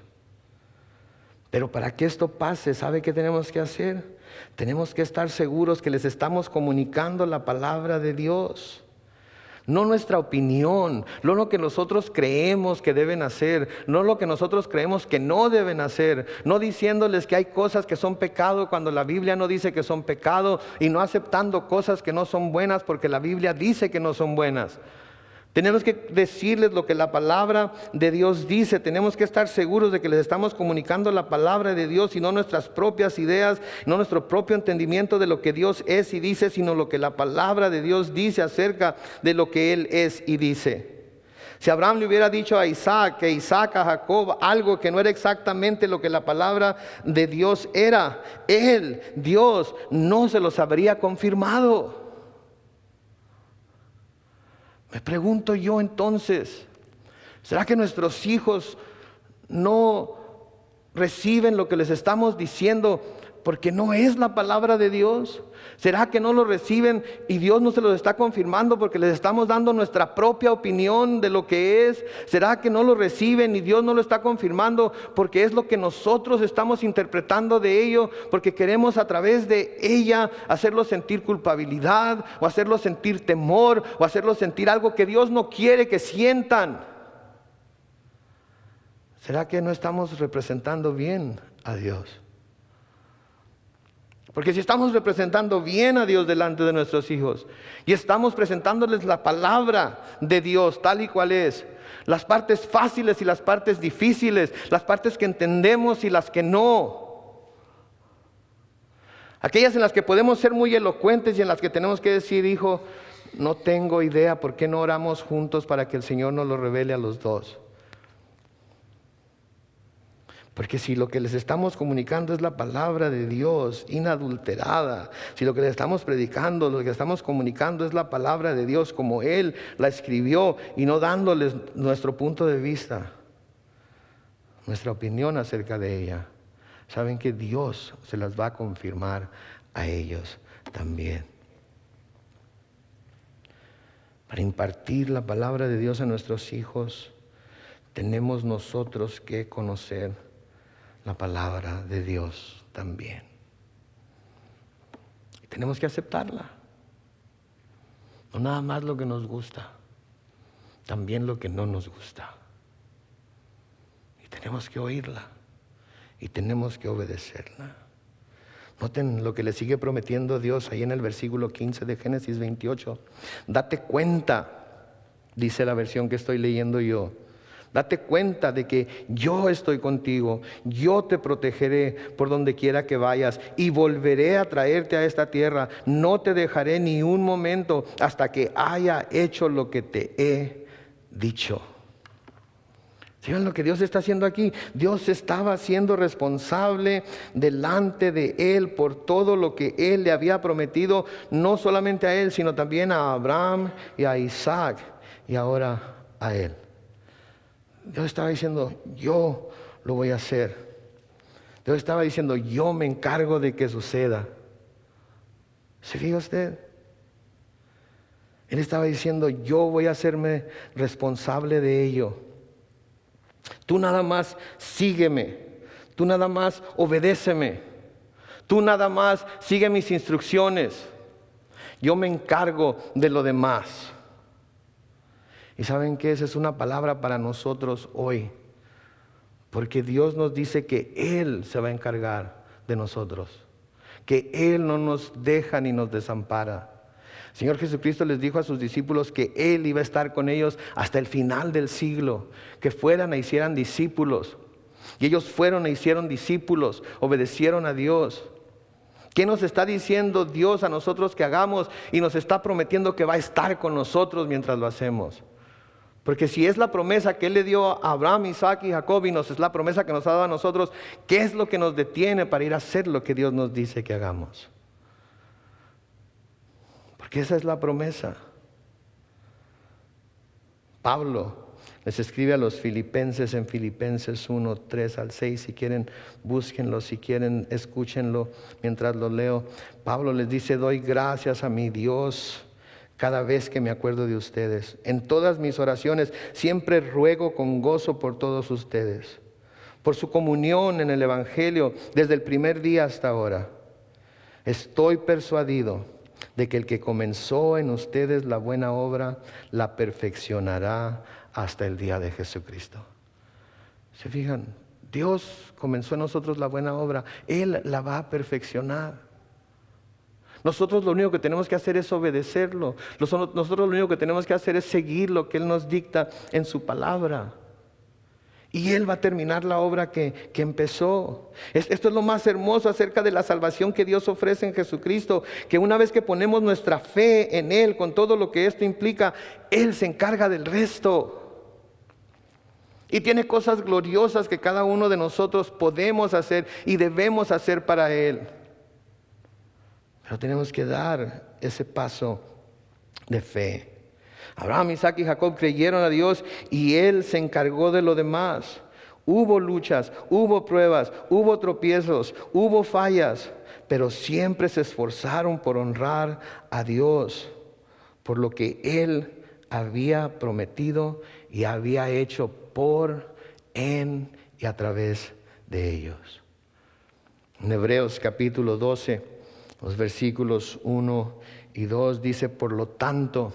A: Pero para que esto pase, ¿sabe qué tenemos que hacer? Tenemos que estar seguros que les estamos comunicando la palabra de Dios. No nuestra opinión, no lo que nosotros creemos que deben hacer, no lo que nosotros creemos que no deben hacer, no diciéndoles que hay cosas que son pecado cuando la Biblia no dice que son pecado, y no aceptando cosas que no son buenas porque la Biblia dice que no son buenas. Tenemos que decirles lo que la palabra de Dios dice. Tenemos que estar seguros de que les estamos comunicando la palabra de Dios y no nuestras propias ideas, no nuestro propio entendimiento de lo que Dios es y dice, sino lo que la palabra de Dios dice acerca de lo que Él es y dice. Si Abraham le hubiera dicho a Isaac, que Isaac a Jacob, algo que no era exactamente lo que la palabra de Dios era, Dios, no se los habría confirmado. Me pregunto yo entonces, ¿será que nuestros hijos no reciben lo que les estamos diciendo porque no es la palabra de Dios? ¿Será que no lo reciben y Dios no se los está confirmando porque les estamos dando nuestra propia opinión de lo que es? ¿Será que no lo reciben y Dios no lo está confirmando porque es lo que nosotros estamos interpretando de ello, porque queremos a través de ella hacerlos sentir culpabilidad o hacerlos sentir temor o hacerlos sentir algo que Dios no quiere que sientan? ¿Será que no estamos representando bien a Dios? Porque si estamos representando bien a Dios delante de nuestros hijos y estamos presentándoles la palabra de Dios tal y cual es, las partes fáciles y las partes difíciles, las partes que entendemos y las que no, aquellas en las que podemos ser muy elocuentes y en las que tenemos que decir, hijo, no tengo idea, ¿por qué no oramos juntos para que el Señor nos lo revele a los dos? Porque si lo que les estamos comunicando es la palabra de Dios inadulterada, si lo que les estamos predicando, lo que estamos comunicando es la palabra de Dios como Él la escribió y no dándoles nuestro punto de vista, nuestra opinión acerca de ella, saben que Dios se las va a confirmar a ellos también. Para impartir la palabra de Dios a nuestros hijos, tenemos nosotros que conocer la palabra de Dios también. Y tenemos que aceptarla. No nada más lo que nos gusta, también lo que no nos gusta. Y tenemos que oírla y tenemos que obedecerla. Noten lo que le sigue prometiendo Dios ahí en el versículo 15 de Génesis 28. Date cuenta, dice la versión que estoy leyendo yo, Date cuenta de que yo estoy contigo, yo te protegeré por donde quiera que vayas y volveré a traerte a esta tierra. No te dejaré ni un momento hasta que haya hecho lo que te he dicho. ¿Saben lo que Dios está haciendo aquí? Dios estaba siendo responsable delante de Él por todo lo que Él le había prometido, no solamente a Él, sino también a Abraham y a Isaac y ahora a Él. Dios estaba diciendo, yo lo voy a hacer. Dios estaba diciendo, yo me encargo de que suceda. ¿Se fija usted? Él estaba diciendo, yo voy a hacerme responsable de ello. Tú nada más sígueme, tú nada más obedéceme, tú nada más sigue mis instrucciones. Yo me encargo de lo demás. ¿Y saben qué? Esa es una palabra para nosotros hoy. Porque Dios nos dice que Él se va a encargar de nosotros. Que Él no nos deja ni nos desampara. El Señor Jesucristo les dijo a sus discípulos que Él iba a estar con ellos hasta el final del siglo. Que fueran e hicieran discípulos. Y ellos fueron e hicieron discípulos, obedecieron a Dios. ¿Qué nos está diciendo Dios a nosotros que hagamos? Y nos está prometiendo que va a estar con nosotros mientras lo hacemos. Porque si es la promesa que Él le dio a Abraham, Isaac y Jacob, y es la promesa que nos ha dado a nosotros, ¿qué es lo que nos detiene para ir a hacer lo que Dios nos dice que hagamos? Porque esa es la promesa. Pablo les escribe a los filipenses en Filipenses 1, 3 al 6. Si quieren, búsquenlo. Si quieren, escúchenlo mientras lo leo. Pablo les dice, doy gracias a mi Dios cada vez que me acuerdo de ustedes. En todas mis oraciones siempre ruego con gozo por todos ustedes, por su comunión en el Evangelio desde el primer día hasta ahora. Estoy persuadido de que el que comenzó en ustedes la buena obra, la perfeccionará hasta el día de Jesucristo. ¿Se fijan? Dios comenzó en nosotros la buena obra. Él la va a perfeccionar. Nosotros lo único que tenemos que hacer es obedecerlo. Nosotros lo único que tenemos que hacer es seguir lo que Él nos dicta en su palabra. Y Él va a terminar la obra que empezó. Esto es lo más hermoso acerca de la salvación que Dios ofrece en Jesucristo. Que una vez que ponemos nuestra fe en Él, con todo lo que esto implica, Él se encarga del resto. Y tiene cosas gloriosas que cada uno de nosotros podemos hacer y debemos hacer para Él. Pero tenemos que dar ese paso de fe. Abraham, Isaac y Jacob creyeron a Dios y Él se encargó de lo demás. Hubo luchas, hubo pruebas, hubo tropiezos, hubo fallas, pero siempre se esforzaron por honrar a Dios, por lo que Él había prometido y había hecho por, en y a través de ellos. En Hebreos capítulo 12, los versículos 1 y 2 dice, por lo tanto,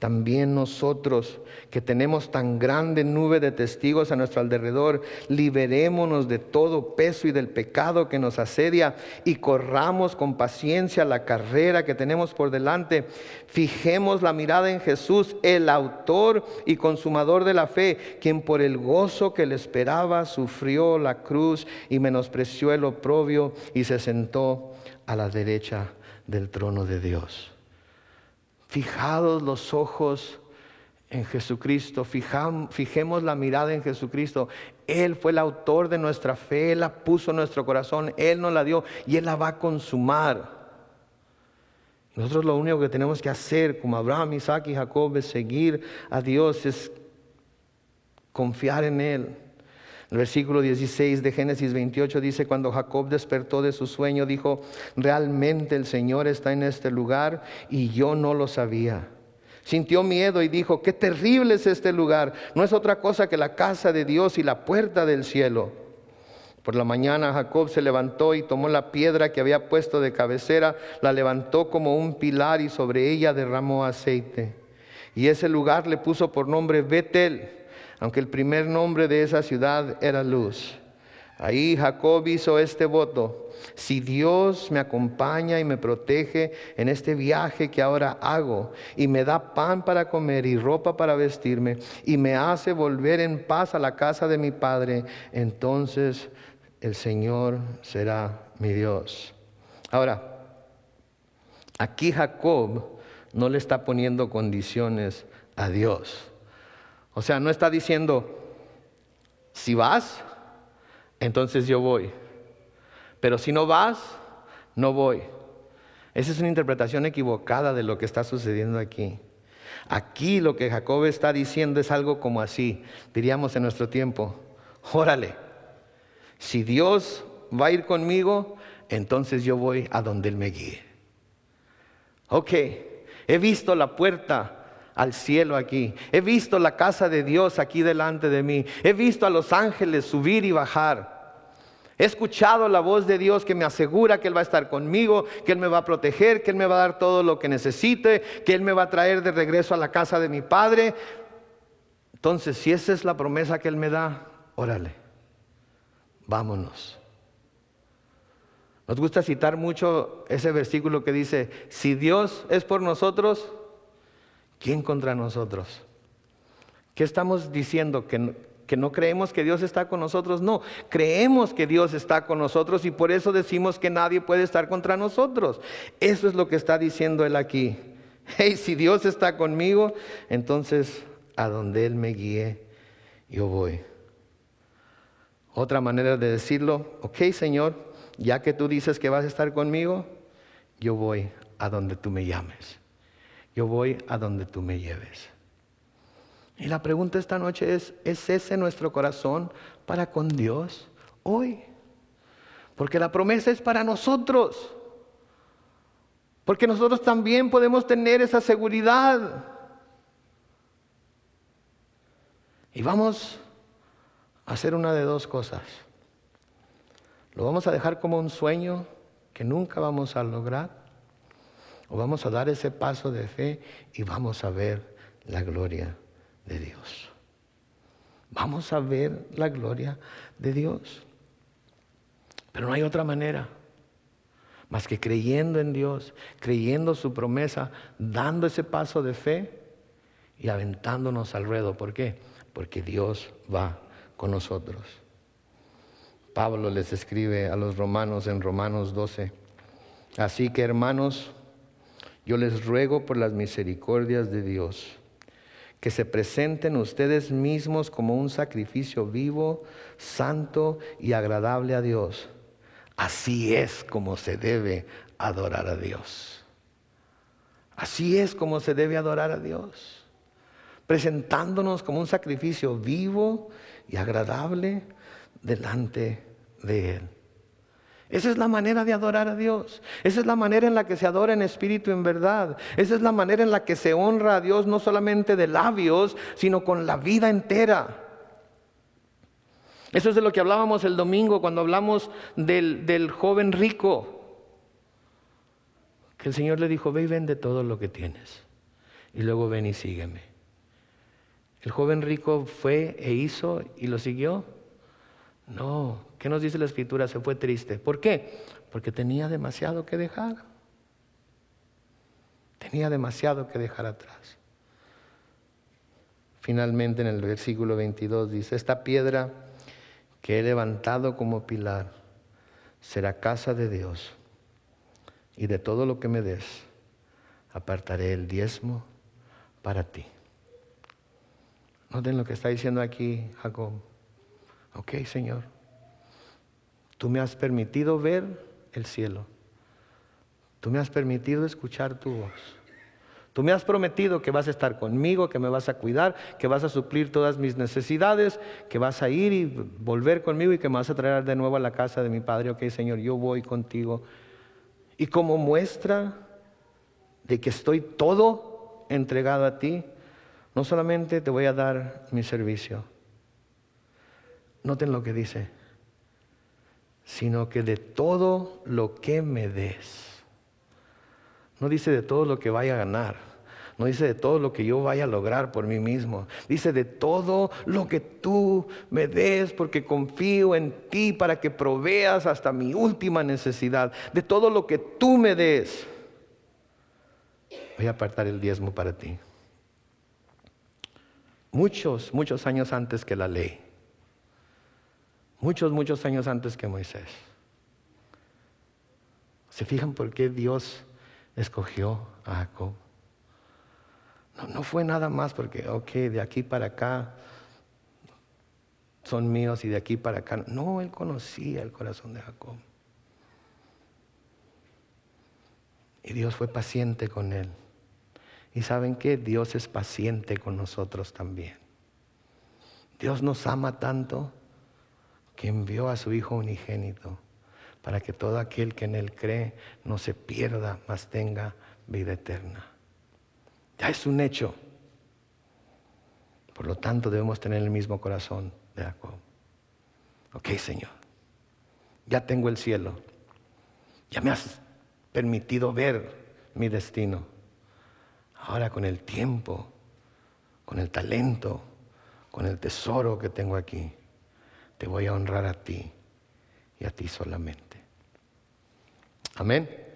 A: también nosotros que tenemos tan grande nube de testigos a nuestro alrededor, liberémonos de todo peso y del pecado que nos asedia y corramos con paciencia la carrera que tenemos por delante. Fijemos la mirada en Jesús, el autor y consumador de la fe, quien por el gozo que le esperaba sufrió la cruz y menospreció el oprobio y se sentó a la derecha del trono de Dios. Fijados los ojos en Jesucristo, fijemos la mirada en Jesucristo. Él fue el autor de nuestra fe, Él la puso en nuestro corazón, Él nos la dio y Él la va a consumar. Nosotros lo único que tenemos que hacer, como Abraham, Isaac y Jacob, es seguir a Dios, es confiar en Él. El versículo 16 de Génesis 28 dice, cuando Jacob despertó de su sueño, dijo, realmente el Señor está en este lugar y yo no lo sabía. Sintió miedo y dijo, qué terrible es este lugar, no es otra cosa que la casa de Dios y la puerta del cielo. Por la mañana Jacob se levantó y tomó la piedra que había puesto de cabecera, la levantó como un pilar y sobre ella derramó aceite. Y ese lugar le puso por nombre Betel, aunque el primer nombre de esa ciudad era Luz. Ahí Jacob hizo este voto: si Dios me acompaña y me protege en este viaje que ahora hago, y me da pan para comer y ropa para vestirme, y me hace volver en paz a la casa de mi padre, entonces el Señor será mi Dios. Ahora, aquí Jacob no le está poniendo condiciones a Dios. O sea, no está diciendo, si vas, entonces yo voy. Pero si no vas, no voy. Esa es una interpretación equivocada de lo que está sucediendo aquí. Aquí lo que Jacob está diciendo es algo como así, diríamos en nuestro tiempo: órale, si Dios va a ir conmigo, entonces yo voy a donde Él me guíe. Ok, he visto la puerta al cielo aquí. He visto la casa de Dios aquí delante de mí. He visto a los ángeles subir y bajar. He escuchado la voz de Dios que me asegura que Él va a estar conmigo, que Él me va a proteger, que Él me va a dar todo lo que necesite, que Él me va a traer de regreso a la casa de mi Padre. Entonces, si esa es la promesa que Él me da, órale, vámonos. Nos gusta citar mucho ese versículo que dice: si Dios es por nosotros, ¿quién contra nosotros? ¿Qué estamos diciendo? ¿Que no creemos que Dios está con nosotros? No, creemos que Dios está con nosotros y por eso decimos que nadie puede estar contra nosotros. Eso es lo que está diciendo Él aquí. Hey, si Dios está conmigo, entonces a donde Él me guíe, yo voy. Otra manera de decirlo: ok, Señor, ya que tú dices que vas a estar conmigo, yo voy a donde tú me llames. Yo voy a donde tú me lleves. Y la pregunta esta noche ¿es ese nuestro corazón para con Dios hoy? Porque la promesa es para nosotros. Porque nosotros también podemos tener esa seguridad. Y vamos a hacer una de dos cosas. Lo vamos a dejar como un sueño que nunca vamos a lograr, o vamos a dar ese paso de fe y vamos a ver la gloria de Dios. Vamos a ver la gloria de Dios. Pero no hay otra manera más que creyendo en Dios, creyendo su promesa, dando ese paso de fe y aventándonos al ruedo. ¿Por qué? Porque Dios va con nosotros. Pablo les escribe a los romanos en Romanos 12: así que, hermanos, yo les ruego por las misericordias de Dios, que se presenten ustedes mismos como un sacrificio vivo, santo y agradable a Dios. Así es como se debe adorar a Dios. Así es como se debe adorar a Dios. Presentándonos como un sacrificio vivo y agradable delante de Él. Esa es la manera de adorar a Dios. Esa es la manera en la que se adora en espíritu y en verdad. Esa es la manera en la que se honra a Dios, no solamente de labios, sino con la vida entera. Eso es de lo que hablábamos el domingo cuando hablamos del joven rico. Que el Señor le dijo: ve y vende todo lo que tienes y luego ven y sígueme. ¿El joven rico fue e hizo y lo siguió? No. ¿Qué nos dice la Escritura? Se fue triste. ¿Por qué? Porque tenía demasiado que dejar. Tenía demasiado que dejar atrás. Finalmente en el versículo 22 dice: esta piedra que he levantado como pilar será casa de Dios, y de todo lo que me des apartaré el diezmo para ti. Noten lo que está diciendo aquí Jacob. Ok, Señor, tú me has permitido ver el cielo. Tú me has permitido escuchar tu voz. Tú me has prometido que vas a estar conmigo, que me vas a cuidar, que vas a suplir todas mis necesidades, que vas a ir y volver conmigo y que me vas a traer de nuevo a la casa de mi Padre. Ok, Señor, yo voy contigo. Y como muestra de que estoy todo entregado a ti, no solamente te voy a dar mi servicio. Noten lo que dice: sino que de todo lo que me des. No dice de todo lo que vaya a ganar. No dice de todo lo que yo vaya a lograr por mí mismo. Dice de todo lo que tú me des, porque confío en ti para que proveas hasta mi última necesidad. De todo lo que tú me des, voy a apartar el diezmo para ti. Muchos años antes que la ley. Muchos años antes que Moisés. ¿Se fijan por qué Dios escogió a Jacob? No fue nada más porque, de aquí para acá son míos y de aquí para acá. No, Él conocía el corazón de Jacob. Y Dios fue paciente con él. ¿Y saben qué? Dios es paciente con nosotros también. Dios nos ama tanto que envió a su Hijo unigénito para que todo aquel que en Él cree no se pierda, mas tenga vida eterna. Ya es un hecho. Por lo tanto, debemos tener el mismo corazón de Jacob. Señor, ya tengo el cielo. Ya me has permitido ver mi destino. Ahora con el tiempo, con el talento, con el tesoro que tengo aquí, te voy a honrar a ti y a ti solamente. Amén.